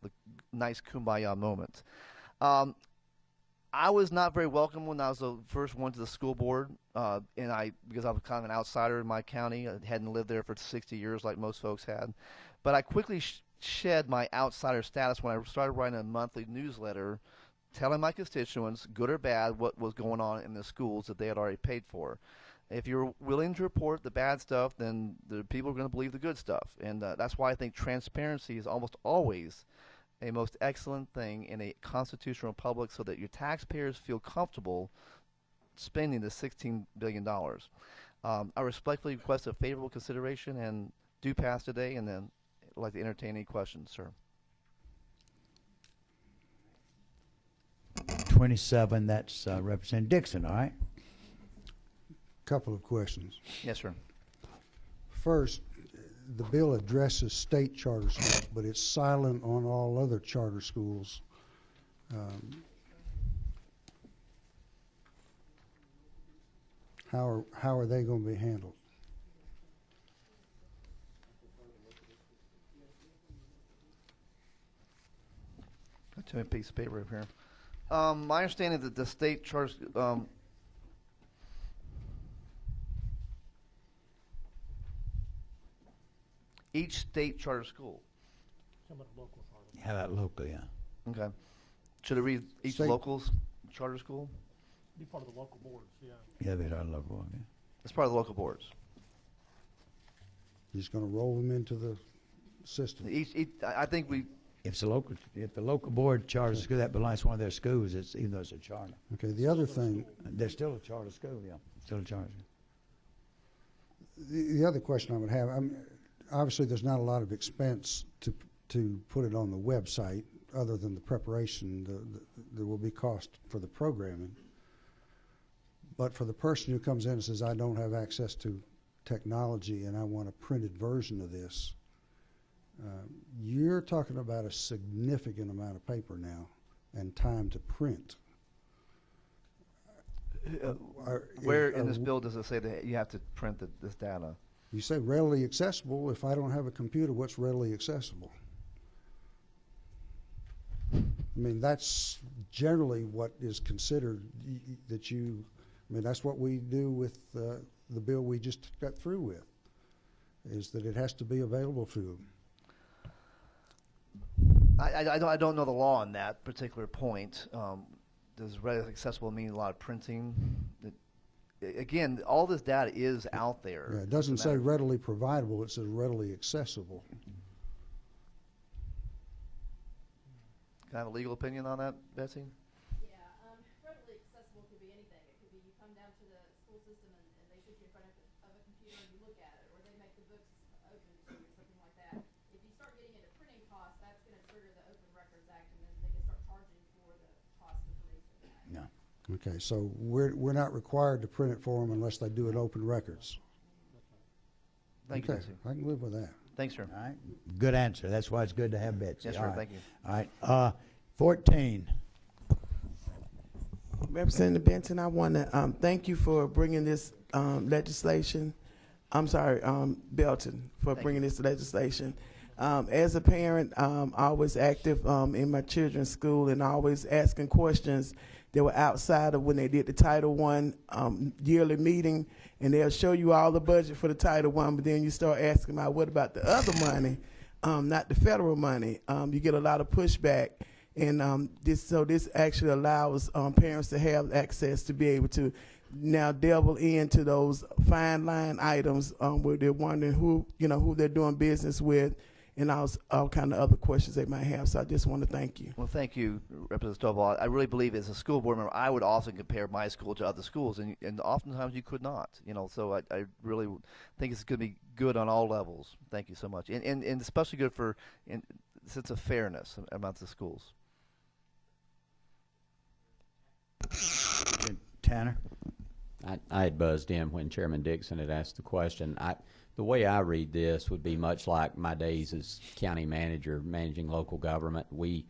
the nice kumbaya moment. I was not very welcome when I was the first one to the school board, because I was kind of an outsider in my county. I hadn't lived there for 60 years like most folks had. But I quickly shed my outsider status when I started writing a monthly newsletter telling my constituents, good or bad, what was going on in the schools that they had already paid for. If you're willing to report the bad stuff, then the people are going to believe the good stuff. And that's why I think transparency is almost always a most excellent thing in a constitutional republic, so that your taxpayers feel comfortable spending the $16 billion. I respectfully request a favorable consideration and do pass today, and then I'd like to entertain any questions, sir. 27, that's Representative Dixon, all right? Couple of questions. Yes, sir. First, the bill addresses state charter schools, but it's silent on all other charter schools. How are they going to be handled? Got too many pieces of paper up here. My understanding that the state charter, each state charter school. How about local, yeah. Okay. Should it read each State. local's charter school? Be part of the local boards, yeah. Yeah, they're our local, okay. It's part of the local boards. You're just going to roll them into the system. I think we. If the local board charter school, that belongs to one of their schools, it's, even though it's a charter. Okay, the other thing. They're still a charter school, yeah, still a charter school. The other question I would have, obviously there's not a lot of expense to put it on the website other than the preparation. There will be cost for the programming. But for the person who comes in and says, I don't have access to technology and I want a printed version of this, you're talking about a significant amount of paper now and time to print. Where in this bill does it say that you have to print this data? You say readily accessible. If I don't have a computer, what's readily accessible? I mean, that's generally what is considered that you, I mean, that's what we do with the bill we just got through with, is that it has to be available to them. I don't know the law on that particular point. Does readily accessible mean a lot of printing? Again, all this data is out there. Yeah, it doesn't say readily providable, it says readily accessible. Can I have a legal opinion on that, Betsy? Yeah, readily accessible could be anything. It could be you come down to the school system and they sit you in front of a computer and you look at it, or they make the books open to you or something like that. If you start getting into printing costs, that's going to trigger the Open Records Act, and then they can start charging for the cost of producing that. No. Okay, so we're not required to print it for them unless they do it open records. Thank you, Okay, Betsy. I can live with that. Thanks, sir. All right, good answer. That's why it's good to have Betsy. Yes, All sir, right. thank you. All right, 14. Representative Benton, I want to thank you for bringing this legislation. I'm sorry, Belton, for bringing this legislation. As a parent, always active in my children's school and always asking questions that were outside of when they did the Title I yearly meeting, and they'll show you all the budget for the Title I, but then you start asking about what about the other money, not the federal money. You get a lot of pushback, and this actually allows parents to have access to be able to now delve into those fine line items where they're wondering who they're doing business with, and all kind of other questions they might have. So I just want to thank you. Well, thank you, Representative Stovall. I really believe as a school board member, I would also compare my school to other schools, and oftentimes you could not. So I really think it's going to be good on all levels. Thank you so much, and especially good for sense of fairness amongst the schools. Tanner? I had buzzed in when Chairman Dixon had asked the question. The way I read this would be much like my days as county manager managing local government. We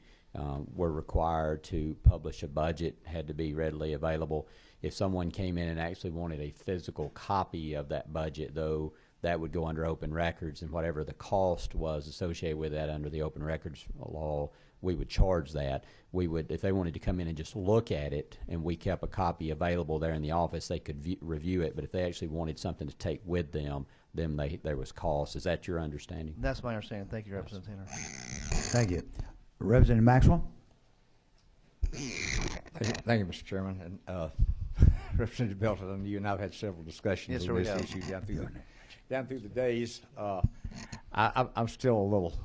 were required to publish a budget, had to be readily available. If someone came in and actually wanted a physical copy of that budget, though, that would go under open records, and whatever the cost was associated with that under the open records law, we would charge that. We would, if they wanted to come in and just look at it and we kept a copy available there in the office, they could review it. But if they actually wanted something to take with them, then there was cost. Is that your understanding? That's my understanding. Thank you, Representative Tanner. Thank you. Representative Maxwell? Thank you, Mr. Chairman. And Representative Belton, you and I have had several discussions on this issue down through the days. I'm still a little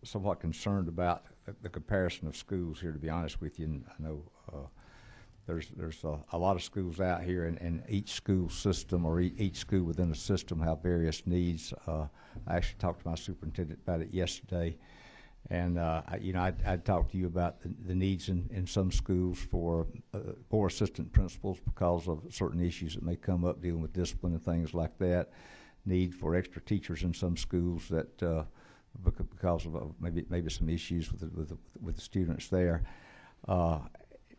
somewhat concerned about the comparison of schools here, to be honest with you. And I know there's a lot of schools out here, and each school system or each school within the system have various needs. I actually talked to my superintendent about it yesterday, and I'd talked to you about the needs in some schools for more assistant principals because of certain issues that may come up dealing with discipline and things like that. need for extra teachers in some schools that because of maybe some issues with the students there.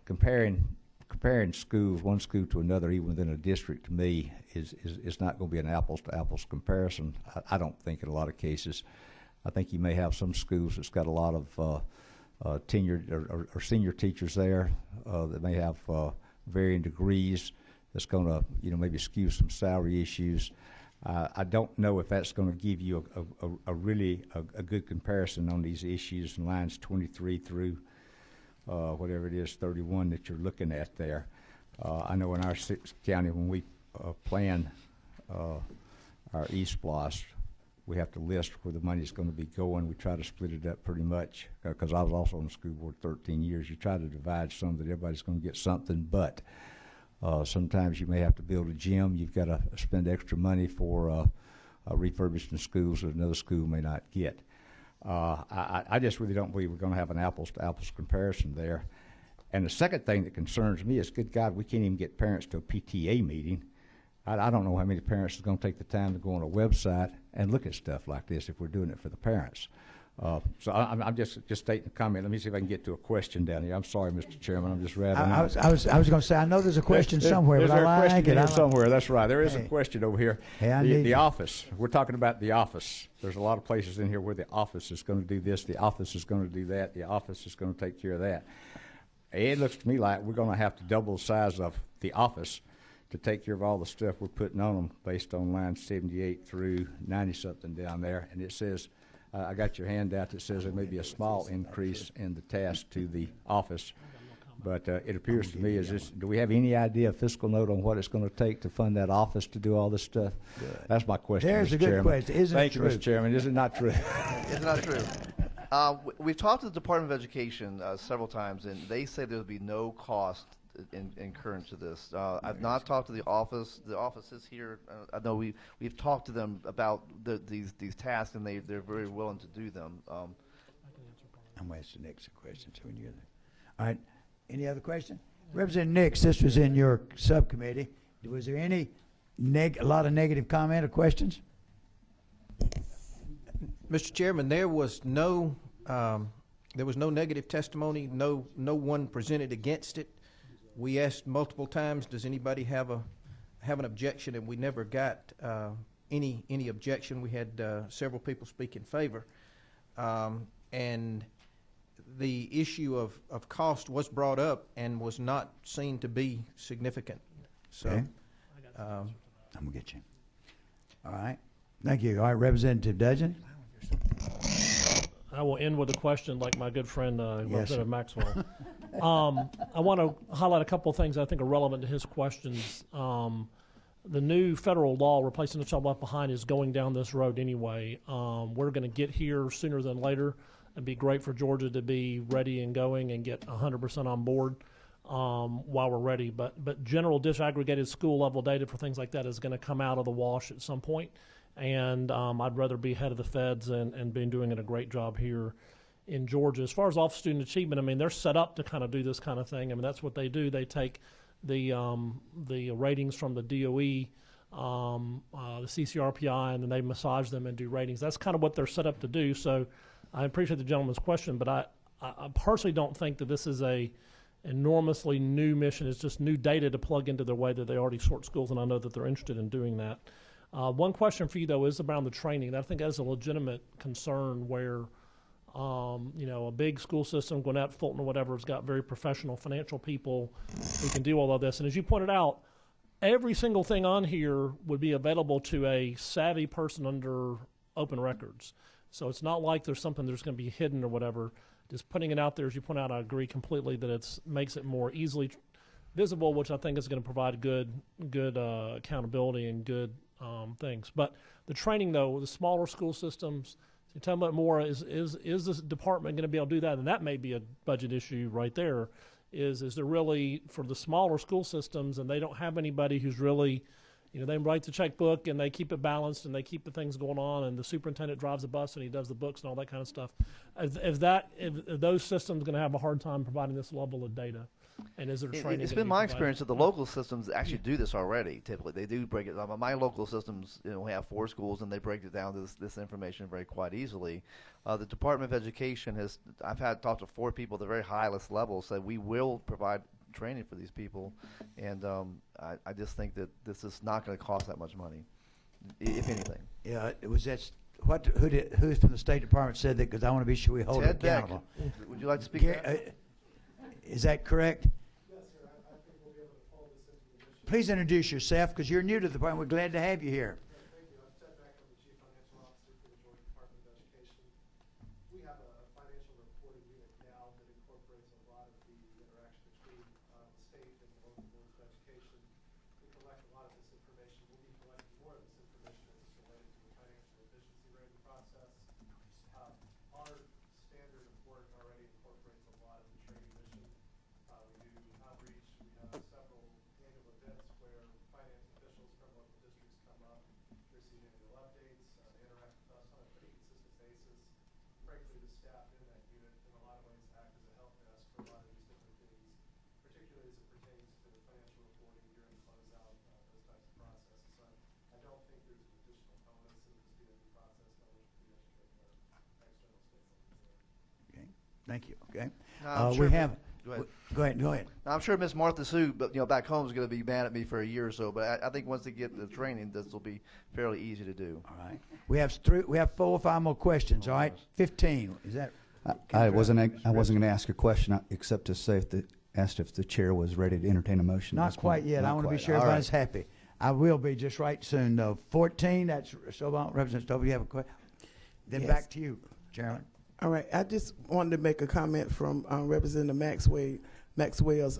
Comparing schools, one school to another, even within a district, to me is not going to be an apples to apples comparison. I don't think in a lot of cases. I think you may have some schools that's got a lot of tenured or senior teachers there that may have varying degrees. That's going to maybe skew some salary issues. I don't know if that's going to give you a really good comparison on these issues in lines 23 through whatever it is, 31 that you're looking at there. I know in our county when we plan our E-SPLOS, we have to list where the money is going to be going. We try to split it up pretty much because I was also on the school board 13 years. You try to divide some that everybody's going to get something, but sometimes you may have to build a gym. You've got to spend extra money for refurbishing schools that another school may not get. I just really don't believe we're going to have an apples-to-apples comparison there. And the second thing that concerns me is, good God, we can't even get parents to a PTA meeting. I don't know how many parents are going to take the time to go on a website and look at stuff like this if we're doing it for the parents. So I'm just stating a comment. Let me see if I can get to a question down here. I'm sorry, Mr. Chairman. I'm just rattling. I was going to say, I know there's a question somewhere. There's but a question here somewhere. That's right. There is Hey. a question over here. Hey, the office. We're talking about the office. There's a lot of places in here where the office is going to do this, the office is going to do that, the office is going to take care of that. It looks to me like we're going to have to double the size of the office to take care of all the stuff we're putting on them based on line 78 through 90-something down there. And it says, I got your handout that says there may be a small increase in the task to the office. But it appears to me, do we have any idea, a fiscal note on what it's going to take to fund that office to do all this stuff? Good. That's my question, There's Mr. a good Chairman. question. Isn't Thank it you, true? Mr. Chairman. Is it not true? It's not true. We've talked to the Department of Education several times, and they say there'll be no cost incurrent to this. I've not talked to the office. The office is here. I know we've talked to them about these tasks, and they're very willing to do them. I'm waiting for the next question. So when you're there. All right. Any other question? Representative Nix, this was in your subcommittee. Was there any a lot of negative comment or questions? Mr. Chairman, there was no negative testimony. No one presented against it. We asked multiple times, does anybody have an objection, and we never got any objection. We had several people speak in favor, and the issue of cost was brought up and was not seen to be significant. So, okay. I'm gonna get you. All right. Thank you. All right, Representative Dudgeon. I will end with a question like my good friend Representative Maxwell. I want to highlight a couple of things I think are relevant to his questions. The new federal law replacing the child left behind is going down this road anyway. We're going to get here sooner than later. It'd be great for Georgia to be ready and going and get 100% on board while we're ready. But general disaggregated school level data for things like that is going to come out of the wash at some point. And I'd rather be ahead of the feds and been doing a great job here in Georgia. As far as office student achievement, I mean, they're set up to kind of do this kind of thing. I mean, that's what they do. They take the ratings from the DOE, the CCRPI, and then they massage them and do ratings. That's kind of what they're set up to do. So I appreciate the gentleman's question, but I personally don't think that this is a enormously new mission. It's just new data to plug into the way that they already sort schools, and I know that they're interested in doing that. One question for you, though, is around the training. I think that's a legitimate concern where, a big school system, Gwinnett, Fulton, or whatever, has got very professional financial people who can do all of this. And as you pointed out, every single thing on here would be available to a savvy person under open records. So it's not like there's something that's going to be hidden or whatever. Just putting it out there, as you point out, I agree completely that it makes it more easily visible, which I think is going to provide good accountability and good things. But the training, though, the smaller school systems, so tell me about more, is this department going to be able to do that? And that may be a budget issue right there. Is there really, for the smaller school systems, and they don't have anybody who's really, they write the checkbook and they keep it balanced and they keep the things going on, and the superintendent drives the bus and he does the books and all that kind of stuff. If those systems going to have a hard time providing this level of data? And is there training? It's been my experience that the local systems actually do this already. Typically, they do break it down. My local systems, we have 4 schools, and they break it down to this information very quite easily. The Department of Education has. I've had talked to 4 people at the very highest level, say we will provide training for these people, and I just think that this is not going to cost that much money, if anything. Yeah, it was that. Who from the State Department said that? Because I want to be sure we hold it accountable. Would you like to speak? Is that correct? Yes, sir. I think we'll be able to follow this information. Please introduce yourself, because you're new to the department. We're glad to have you here. Thank you. I'm Ted Beck. I'm the Chief Financial Officer for the Georgia Department of Education. We have a financial reporting unit now that incorporates a lot of the interaction between the state and the local boards of education. We collect a lot of this information. We'll be collecting more of this information as it's related to the financial efficiency rating process. Our standard of work already incorporates a lot of the training mission. We do outreach. We have several annual events where finance officials from local districts come up, receive annual updates, interact with us on a pretty consistent basis. Frankly, the staff in that unit in a lot of ways act as a help desk for a lot of these different things, particularly as it pertains to the financial reporting during the closeout, those types of processes. So I don't think there's an additional onus in this DOD process by which we educate our external stakeholders there. Okay. Thank you. Okay. Sure we have. Go ahead. Go ahead. Now, I'm sure Miss Martha Sue, but back home is going to be mad at me for a year or so. But I think once they get the training, this will be fairly easy to do. All right. We have 4 or 5 more questions. All right. 15. Is that? I wasn't going to ask a question except to say asked if the chair was ready to entertain a motion. Not quite yet. I want to be sure everybody's happy. I will be just right soon, though. 14. That's Representative Stover. You have a question? Then Yes. back to you, Chairman. All right, I just wanted to make a comment from Representative Maxwell's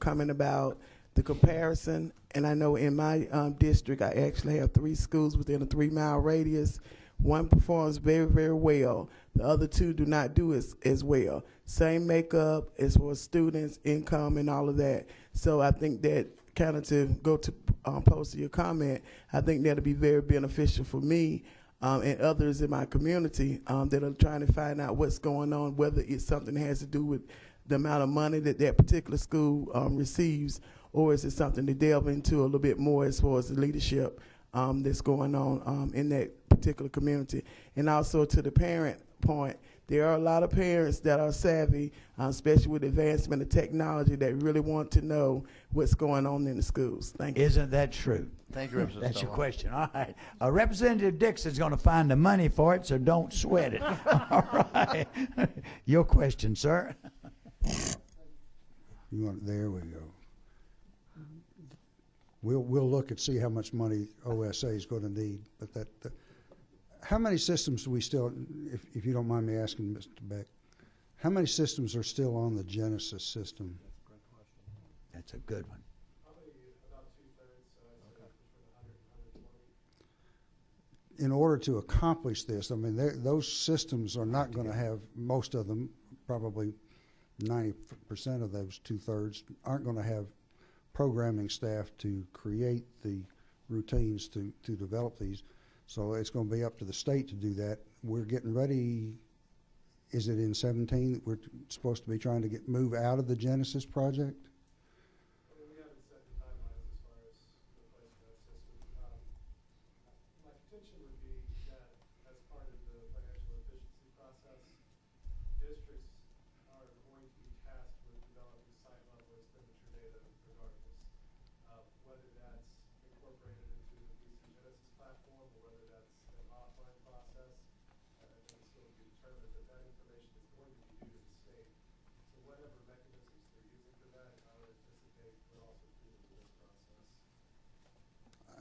comment about the comparison. And I know in my district, I actually have 3 schools within a 3-mile radius. One performs very, very well. The other 2 do not do as well. Same makeup as for students, income, and all of that. So I think that kind of to go to post your comment, I think that'll be very beneficial for me. And others in my community that are trying to find out what's going on, whether it's something that has to do with the amount of money that that particular school receives, or is it something to delve into a little bit more as far as the leadership that's going on in that particular community. And also to the parent point, there are a lot of parents that are savvy, especially with advancement of technology, that really want to know what's going on in the schools. Thank you. Isn't that true? Thank you, Representative That's your Stover. question. All right. Representative Dixon's going to find the money for it, so don't sweat it. All right. Your question, sir. You want, there we go. We'll look and see how much money OSA is going to need, but how many systems do we still, if you don't mind me asking, Mr. Beck, how many systems are still on the Genesis system? That's a good one. Probably about 2/3, so I'd say between 100 and 120. In order to accomplish this, I mean, those systems are not going to have, most of them, probably 90% of those 2/3, aren't going to have programming staff to create the routines to develop these. So it's going to be up to the state to do that. We're getting ready. Is it in 17 that we're supposed to be trying to move out of the Genesis project? We haven't set the timelines as far as replacing that system. My contention would be that as part of the financial efficiency process, districts are going to be tasked with developing site-level expenditure data regardless. Whether that's incorporated into the PC Genesis platform or whether that's an offline process, I think it's still to be determined, but that information is going to be due to the state. So whatever mechanisms they're using for that, I would anticipate would also feed into this process.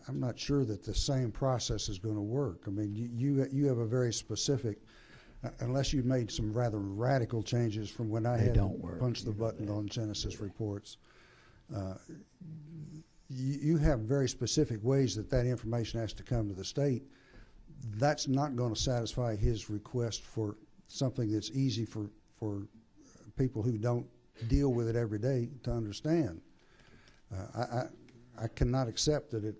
I'm not sure that the same process is going to work. I mean, you have a very specific, unless you made some rather radical changes from when I had to punch the button on Genesis reports. You have very specific ways that information has to come to the state. That's not going to satisfy his request for something that's easy for people who don't deal with it every day to understand. I cannot accept that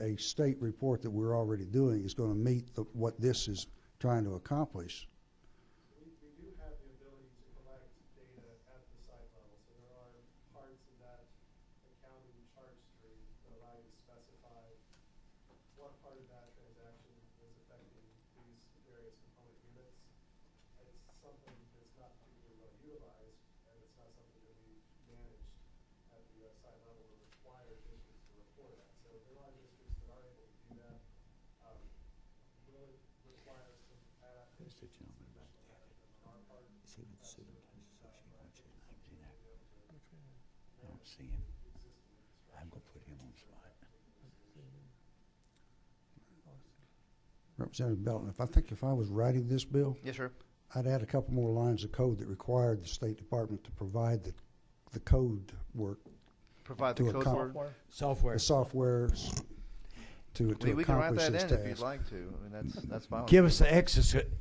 a state report that we're already doing is going to meet what this is trying to accomplish. We do have the ability to collect data at the site level. So there are that transaction is affecting these various component units. It's something that's not particularly well utilized, and it's not something that we managed at the site level to require districts to report that. So there are districts that are able to do that. Will it require some adaptation on our part? I don't see him. I'm going to put him on the spot. Representative Belton, if I was writing this bill, Yes, sir. I'd add a couple more lines of code that required the State Department to provide the code work. Provide the code word? Software. The softwares to We can write accomplish that this in task. if you'd like to. I mean, that's fine. Give us the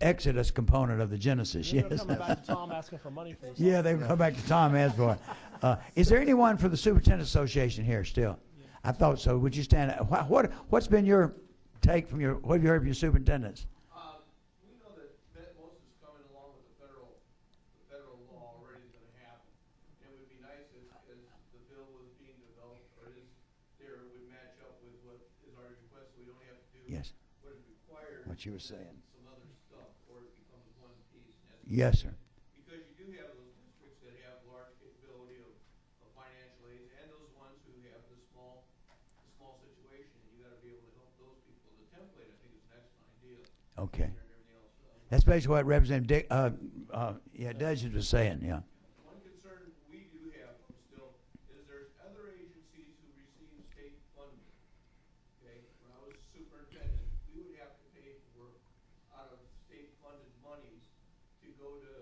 Exodus component of the Genesis. They're Yes. coming back to Tom asking for money for this. Yeah, they come back to Tom as for it. Is there anyone for the Superintendent Association here still? I thought so. Would you stand up? What's been your take from what have you heard from your superintendents? We know that most is coming along with the federal law already is going to happen. And it would be nice as the bill was being developed or is there would match up with what is already requested. We don't have to do Yes. what is required. What you were saying. Some other stuff, or it becomes one piece. Yes, sir. Because you do have those districts that have large capability of financial aid, and those ones who have the small situation. And you got to be able to help those people. The template, I think, is an excellent idea. Okay. That's basically what Representative Dudgeon was saying. Yeah. One concern we do have still is there's other agencies who receive state funding. Okay, when I was superintendent, we would have to pay for out of state funded monies to go to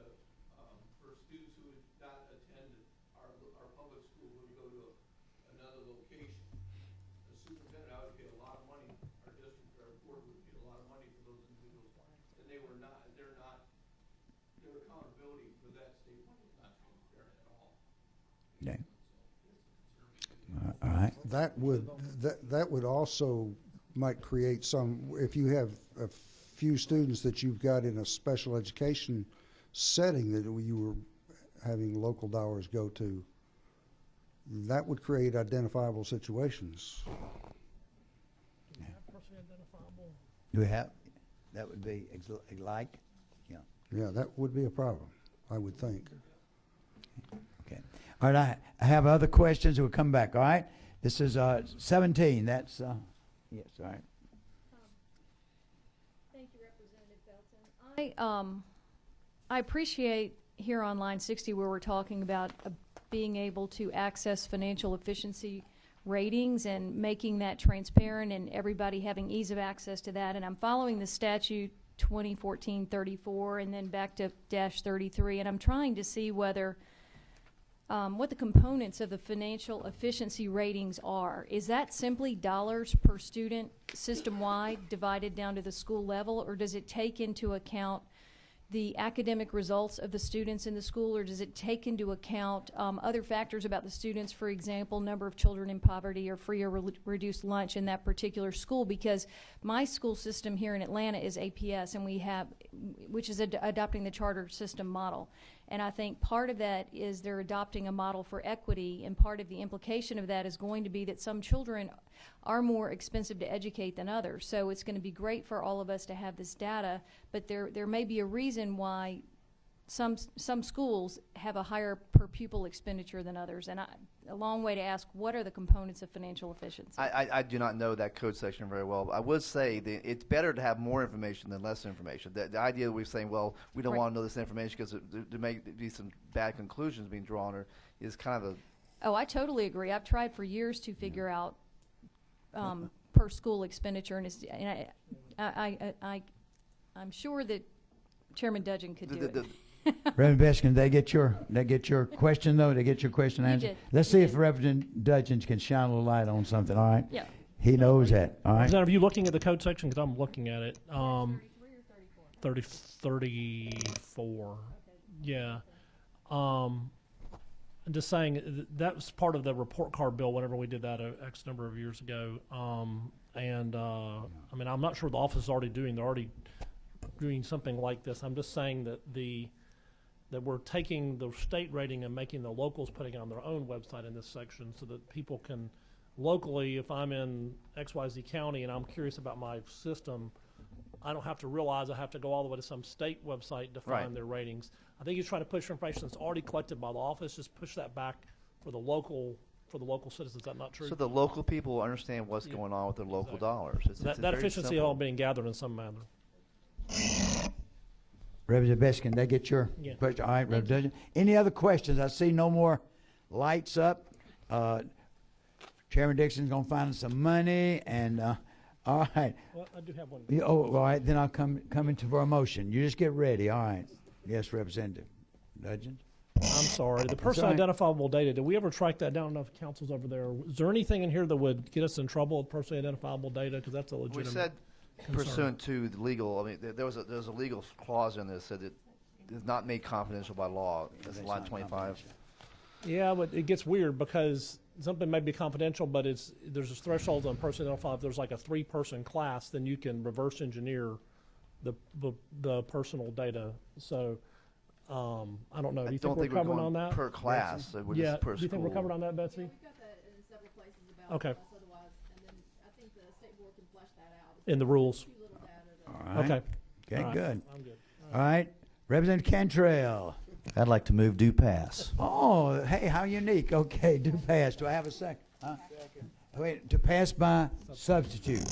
for students who would not attend our public school who would go to another location. As superintendent, I would pay a lot of money. Our district, our board would pay a lot of money for those individuals, and they're not. Their accountability for that state money is not transparent at all. Okay. All right. That would also might create some, if you have a few students that you've got in a special education setting that you were having local dollars go to, that would create identifiable situations. Do we have? That would be like? Yeah. Yeah, that would be a problem, I would think. Okay. All right, I have other questions. We'll come back, all right? This is 17. That's, yes, all right. Thank you, Representative Belton. I appreciate here on line 60 where we're talking about being able to access financial efficiency ratings and making that transparent and everybody having ease of access to that. And I'm following the statute 2014-34 and then back to -33, and I'm trying to see whether what the components of the financial efficiency ratings are. Is that simply dollars per student system-wide divided down to the school level, or does it take into account the academic results of the students in the school, or does it take into account other factors about the students, for example, number of children in poverty or free or reduced lunch in that particular school? Because my school system here in Atlanta is APS, and we have, which is adopting the charter system model. And I think part of that is they're adopting a model for equity, and part of the implication of that is going to be that some children are more expensive to educate than others. So it's going to be great for all of us to have this data, but there may be a reason why some schools have a higher per pupil expenditure than others. And a long way to ask, what are the components of financial efficiency? I do not know that code section very well. I would say that it's better to have more information than less information. The idea that we're saying, well, we don't want to know this information because there may be some bad conclusions being drawn is kind of a... Oh, I totally agree. I've tried for years to figure out per school expenditure, and I'm sure that Chairman Dudgeon could do it. Reverend Beskin, they get your question though. They get your question answered. Did. Let's see if Reverend Dudgeon can shine a little light on something. All right. Yeah. He knows that. All right. Are you looking at the code section? Because I'm looking at it. 34. Yeah. I'm just saying that was part of the report card bill whenever we did that X number of years ago. I mean, I'm not sure the office is already doing. They're already doing something like this. I'm just saying that that we're taking the state rating and making the locals putting it on their own website in this section so that people can locally, if I'm in XYZ county and I'm curious about my system, I don't have to realize I have to go all the way to some state website to find their ratings. I think he's trying to push information that's already collected by the office, just push that back for the local citizens. Is that not true? So the local people will understand what's going on with their local dollars. That efficiency all being gathered in some manner. Representative Best, can they get your question? All right, Representative. Any other questions? I see no more lights up. Chairman Dixon's going to find us some money, and all right. Well, I do have one. All right, then I'll come into for a motion. You just get ready. All right. Yes, Representative Dudgeon. I'm sorry. The person identifiable data, did we ever track that down enough councils over there? Is there anything in here that would get us in trouble with personally identifiable data? Because that's a legitimate We said concern. pursuant to the legal, I mean, there's a legal clause in this that it is not made confidential by law. That's line 25. Yeah, but it gets weird because something may be confidential, but there's thresholds on personally identifiable. If there's like a 3-person class, then you can reverse engineer the personal data. So I don't know. Do you think we're covered on that? Per class. So we're just per do you think we're covered on that, Betsy? We've got that in several places about okay. otherwise, and then I think the state board can flesh that out. In the rules. All right. Okay. Okay, All good. Right. I'm good. All right. Representative Cantrell. I'd like to move do pass. Oh, hey, how unique. Okay, do pass. Do I have a second? Huh? Wait, to pass by substitute.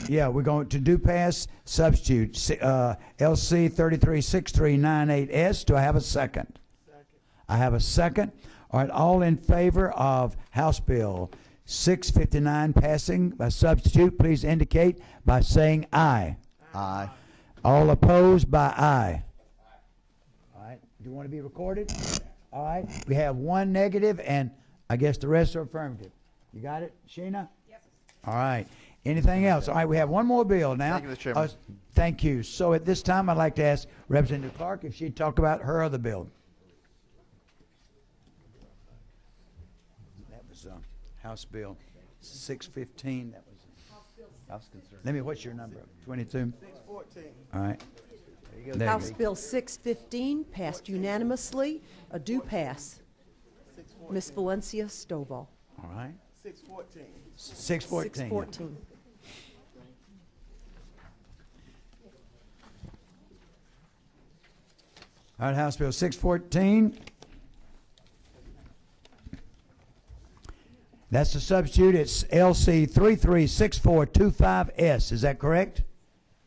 Yeah, we're going to do pass substitute. LC 336398S. Do I have a second? I have a second. All right, all in favor of House Bill 659 passing by substitute, please indicate by saying aye. Aye. All opposed by aye. All right, do you want to be recorded? All right, we have one negative, and I guess the rest are affirmative. You got it, Sheena? Yep. All right. Anything else? All right, we have one more bill now. Thank you, Mr. Chairman. Thank you. So at this time, I'd like to ask Representative Clark if she'd talk about her other bill. That was House Bill 615. That was House concern. Let me. What's your number? 22. 614. All right. There you go. There House Bill 615 passed unanimously. A due pass. Ms. Valencia Stovall. All right. 614. 614. 614. All right, House Bill 614. That's the substitute. It's LC 336425S. Is that correct?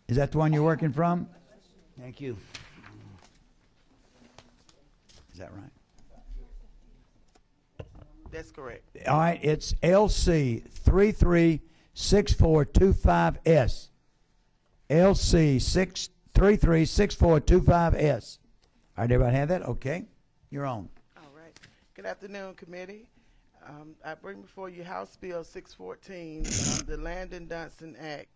Is that the one you're working from? Thank you. Is that right? That's correct. All right, it's LC 336425S. LC 336425S. All right, everybody have that? Okay. You're on. All right. Good afternoon, committee. I bring before you House Bill 614, the Landon Dunston Act,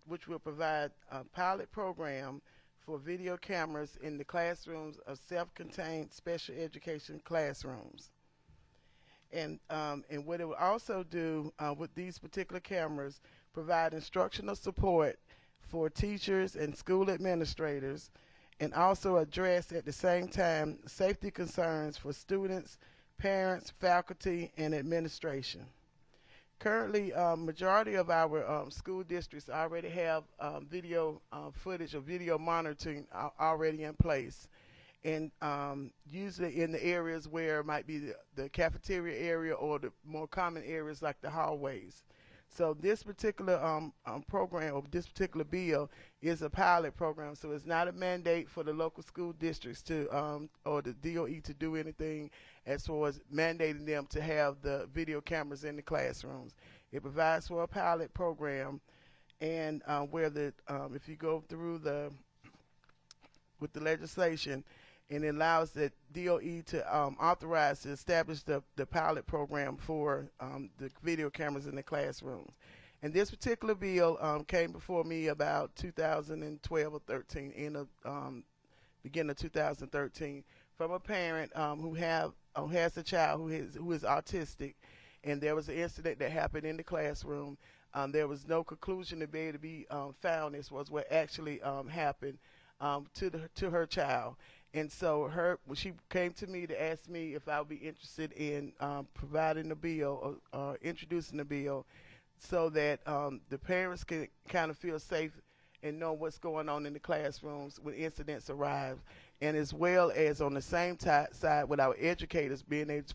which will provide a pilot program for video cameras in the classrooms of self-contained special education classrooms. And what it will also do with these particular cameras, provide instructional support for teachers and school administrators, and also address at the same time safety concerns for students, parents, faculty, and administration. Currently, majority of our school districts already have video footage or video monitoring already in place. And usually in the areas where it might be the cafeteria area or the more common areas like the hallways. So this particular program or this particular bill is a pilot program. So it's not a mandate for the local school districts to or the DOE to do anything as far as mandating them to have the video cameras in the classrooms. It provides for a pilot program, and where the if you go through with the legislation, and it allows the DOE to authorize to establish the pilot program for the video cameras in the classrooms. And this particular bill came before me about 2012 or 13, in the beginning of 2013, from a parent who has a child who is autistic, and there was an incident that happened in the classroom. There was no conclusion to be able to be found as was what actually happened. to her child. And so when she came to me to ask me if I would be interested in providing the bill or introducing the bill, so that the parents can kind of feel safe and know what's going on in the classrooms when incidents arise, and as well as on the same side with our educators being able to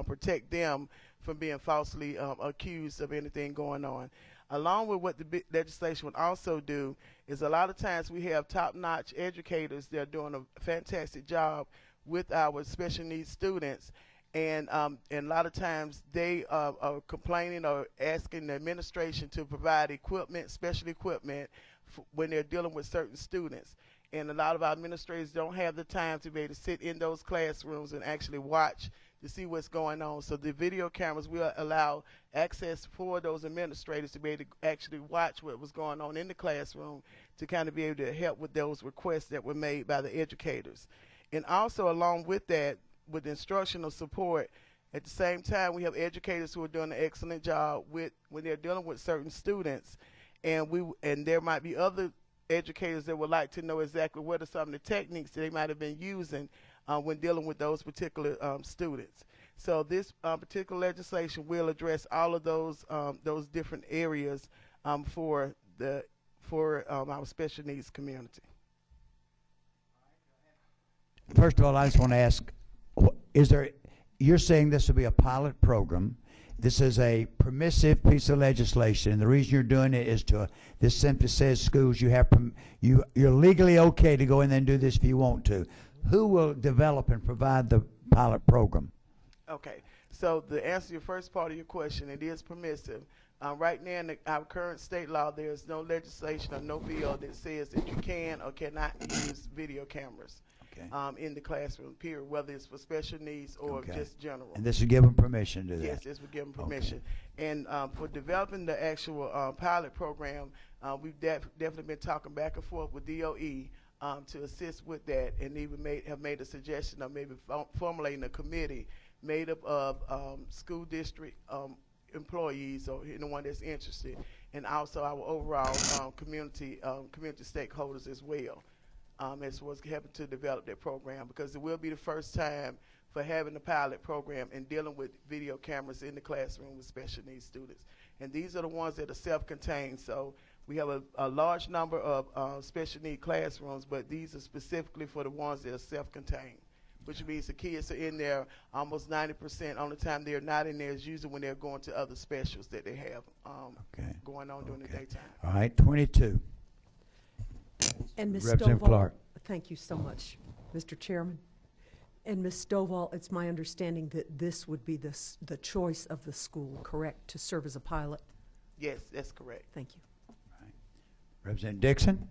protect them from being falsely accused of anything going on. Along with what the legislation would also do is a lot of times we have top-notch educators that are doing a fantastic job with our special needs students, and a lot of times they are complaining or asking the administration to provide equipment, special equipment, when they're dealing with certain students. And a lot of our administrators don't have the time to be able to sit in those classrooms and actually watch to see what's going on. So the video cameras will allow access for those administrators to be able to actually watch what was going on in the classroom, to kind of be able to help with those requests that were made by the educators. And also along with that, with instructional support, at the same time we have educators who are doing an excellent job when they're dealing with certain students, and there might be other educators that would like to know exactly what are some of the techniques that they might have been using when dealing with those particular students. So this particular legislation will address all of those different areas for our special needs community. First of all, I just want to ask, you're saying this will be a pilot program. This is a permissive piece of legislation, and the reason you're doing it is this simply says schools, you're legally okay to go in there and do this if you want to. Who will develop and provide the pilot program? Okay, so to answer your first part of your question, it is permissive. Right now in our current state law, there is no legislation or no bill that says that you can or cannot use video cameras in the classroom, period, whether it's for special needs or just general. And this will give them permission to do that? Yes, this will give them permission. And for developing the actual pilot program, we've definitely been talking back and forth with DOE to assist with that, and even have made a suggestion of maybe formulating a committee made up of school district employees or anyone that's interested, and also our overall community stakeholders as well, as was helping to develop that program, because it will be the first time for having a pilot program and dealing with video cameras in the classroom with special needs students. And these are the ones that are self-contained. So we have a large number of special need classrooms, but these are specifically for the ones that are self-contained, which means the kids are in there almost 90%. Only time they're not in there is usually when they're going to other specials that they have going on during the daytime. All right, 22. And Ms. Representative Stovall, Clark. thank you so much, Mr. Chairman. And Ms. Stovall, it's my understanding that this would be the choice of the school, correct, to serve as a pilot? Yes, that's correct. Thank you. Right. Representative Dixon.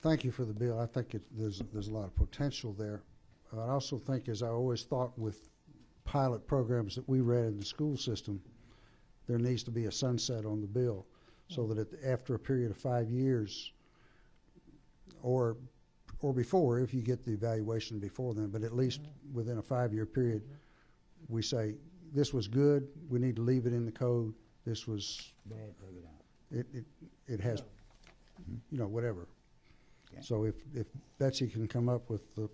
Thank you for the bill. I think there's a lot of potential there. I also think, as I always thought with pilot programs that we ran in the school system, there needs to be a sunset on the bill, so that after a period of 5 years, or before, if you get the evaluation before then, but at least within a 5-year period, we say, this was good, we need to leave it in the code, this was bad, take it out. It has, whatever. Okay. So if Betsy can come up with the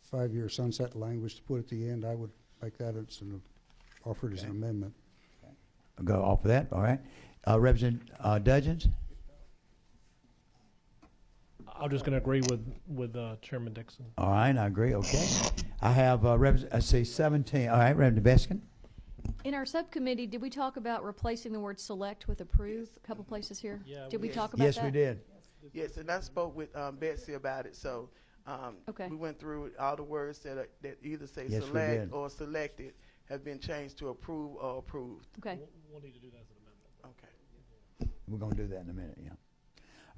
five-year sunset language to put at the end, I would make that offer it as an amendment. Okay. I'll go off of that, all right. Representative Dudgeons? I'm just going to agree with Chairman Dixon. All right, I agree. Okay. I have, I see 17. All right, Representative Beskin? In our subcommittee, did we talk about replacing the word select with approve a couple places here? Yeah, did we talk about that? Yes, we did. Yes, and I spoke with Betsy about it. So we went through all the words that either say select or selected have been changed to approve or approved. Okay. We'll need to do that as an amendment. Okay. We're going to do that in a minute, yeah.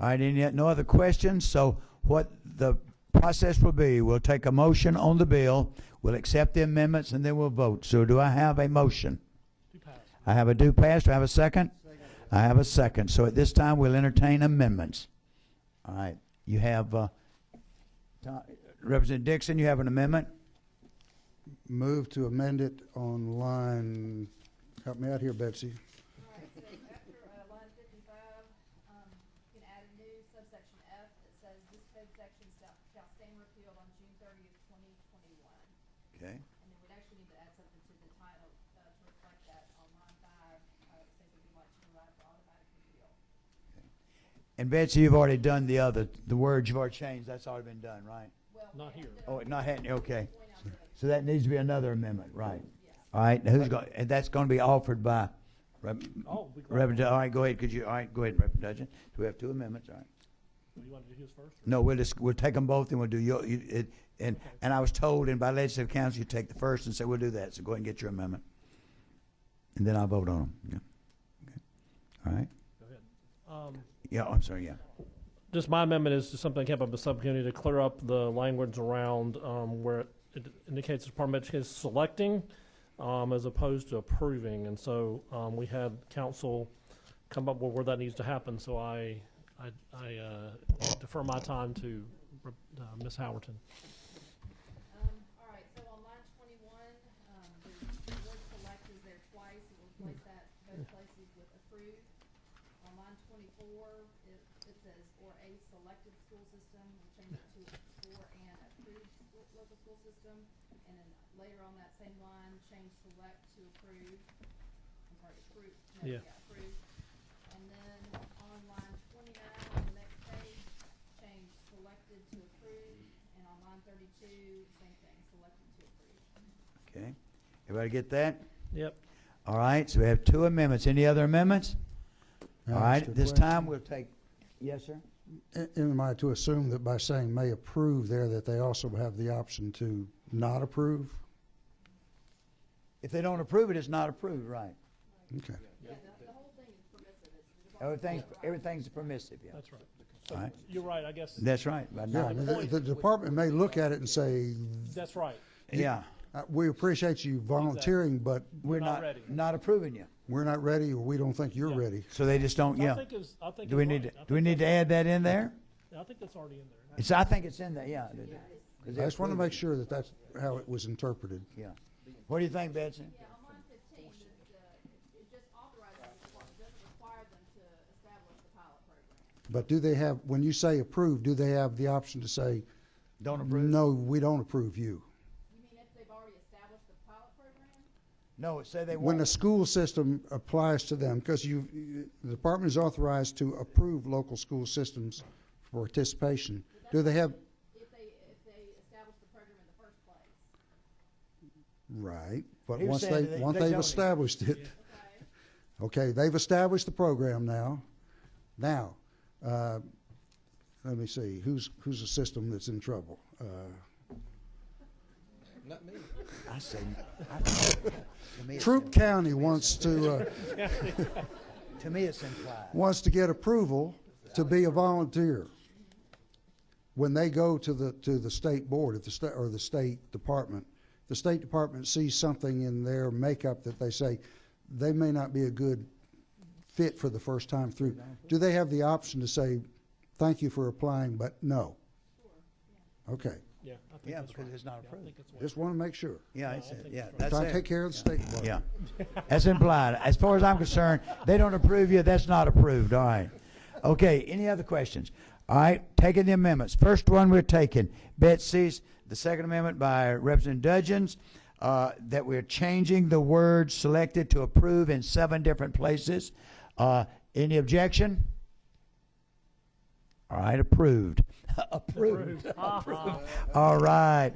All right, no other questions? So what the process will be, we'll take a motion on the bill, we'll accept the amendments, and then we'll vote. So do I have a motion? I have a do pass. Do I have a second? I have a second. So at this time, we'll entertain amendments. All right. You have, Representative Dixon, you have an amendment? Move to amend it on line, help me out here, Betsy. All right, so after line 55, Okay. And then we'd actually need to add something to the title to reflect that on line 5. It says it would be like to provide for automatic repeal. And Betsy, you've already done the words you've already changed. That's already been done, right? Well, Not here. Oh, not happening. Okay. So that needs to be another amendment, right? All right. Who's going? And that's going to be offered by Reverend. All right. Go ahead. All right. Go ahead, Reverend Dudgeon. So we have two amendments. All right. You want to do his first? No, we'll take them both, and we'll do and I was told, and by legislative council, you take the first and say we'll do that. So go ahead and get your amendment, and then I'll vote on them. Yeah. Okay. All right. Go ahead. Yeah. I'm sorry. Yeah. Just my amendment is just something that came up in the subcommittee to clear up the language around where it indicates the Department of Education is selecting as opposed to approving. And so we had council come up with where that needs to happen. So I defer my time to Ms. Howerton. All right, so on line 21, the word select is there twice. We'll replace that both places with approved. On line 24, it says or a selected school system. We'll change it to or an approved local school system. And then later on that same line, change select to approved. I'm sorry, approved. No, Yeah. Approved. And then on line 29 on the next page, change selected to approved. And on line 32, same thing, selected to approved. Okay. Everybody get that? Yep. All right. So we have two amendments. Any other amendments? All right. This time we'll take. Yes, sir. Am I to assume that by saying may approve there, that they also have the option to not approve? If they don't approve it, it's not approved, right? Okay. Yeah, the whole thing is permissive. It's the department. Everything's permissive, yeah. That's right. So All right. You're right, I guess. That's right. Yeah, the department may look at it and say, That's right. Yeah. We appreciate you volunteering, but We're not ready. not approving you. we're not ready, or we don't think you're ready. So they just don't. Yeah. I think Do we need to add that in there? I think that's already in there. I think it's in there. Yeah. I just want to make sure that that's how it was interpreted. Yeah. What do you think, Betsy? Yeah, on line 15, it just authorizes the department, doesn't require them to establish the pilot program. But do they have, when you say approve, do they have the option to say, don't approve? No, we don't approve you? You mean if they've already established the pilot program? No, say they won't. When the school system applies to them, because the department is authorized to approve local school systems for participation. Do they have? If they establish the program in the first place. Right, but He was once saying once they they've don't. established it, okay, they've established the program now. Now, let me see, who's a system that's in trouble? Not me. I say. Troup County wants to To me, it's implied. wants to get approval to be a volunteer. When they go to the state board, if the state department, the State Department sees something in their makeup that they say they may not be a good fit for the first time through. Do they have the option to say, thank you for applying, but no? Okay. Yeah, I think Yeah, that's because right. it's not Yeah, I approved. think it's Just want to make sure. Yeah, No, it's I think yeah. that's That's Trying to it. take care of the State Department. Yeah, that's implied. As far as I'm concerned, they don't approve you. That's not approved. All right. Okay. Any other questions? All right. Taking the amendments. First one we're taking. Betsy's. The second amendment by Representative Dudgeons, that we're changing the word selected to approve in 7 different places. Any objection? All right. Approved. Approved. Approved. All right.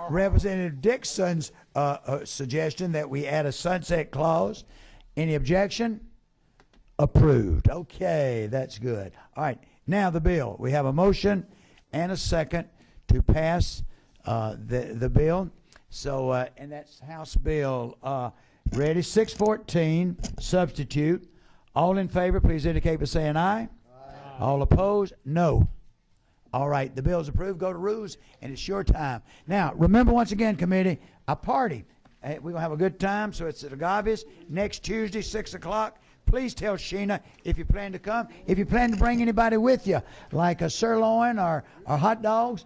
Representative Dixon's suggestion that we add a sunset clause. Any objection? Approved. Okay, that's good. All right, now the bill. We have a motion and a second to pass the bill. So, and that's House Bill ready. 614, substitute. All in favor, please indicate by saying aye. Aye. All opposed, no. All right, the bill is approved. Go to rules, and it's your time. Now, remember once again, committee, a party. We're going to have a good time, so it's at Agaves next Tuesday, 6 o'clock. Please tell Sheena if you plan to come. If you plan to bring anybody with you, like a sirloin or hot dogs,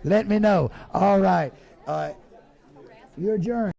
let me know. All right. You're adjourned.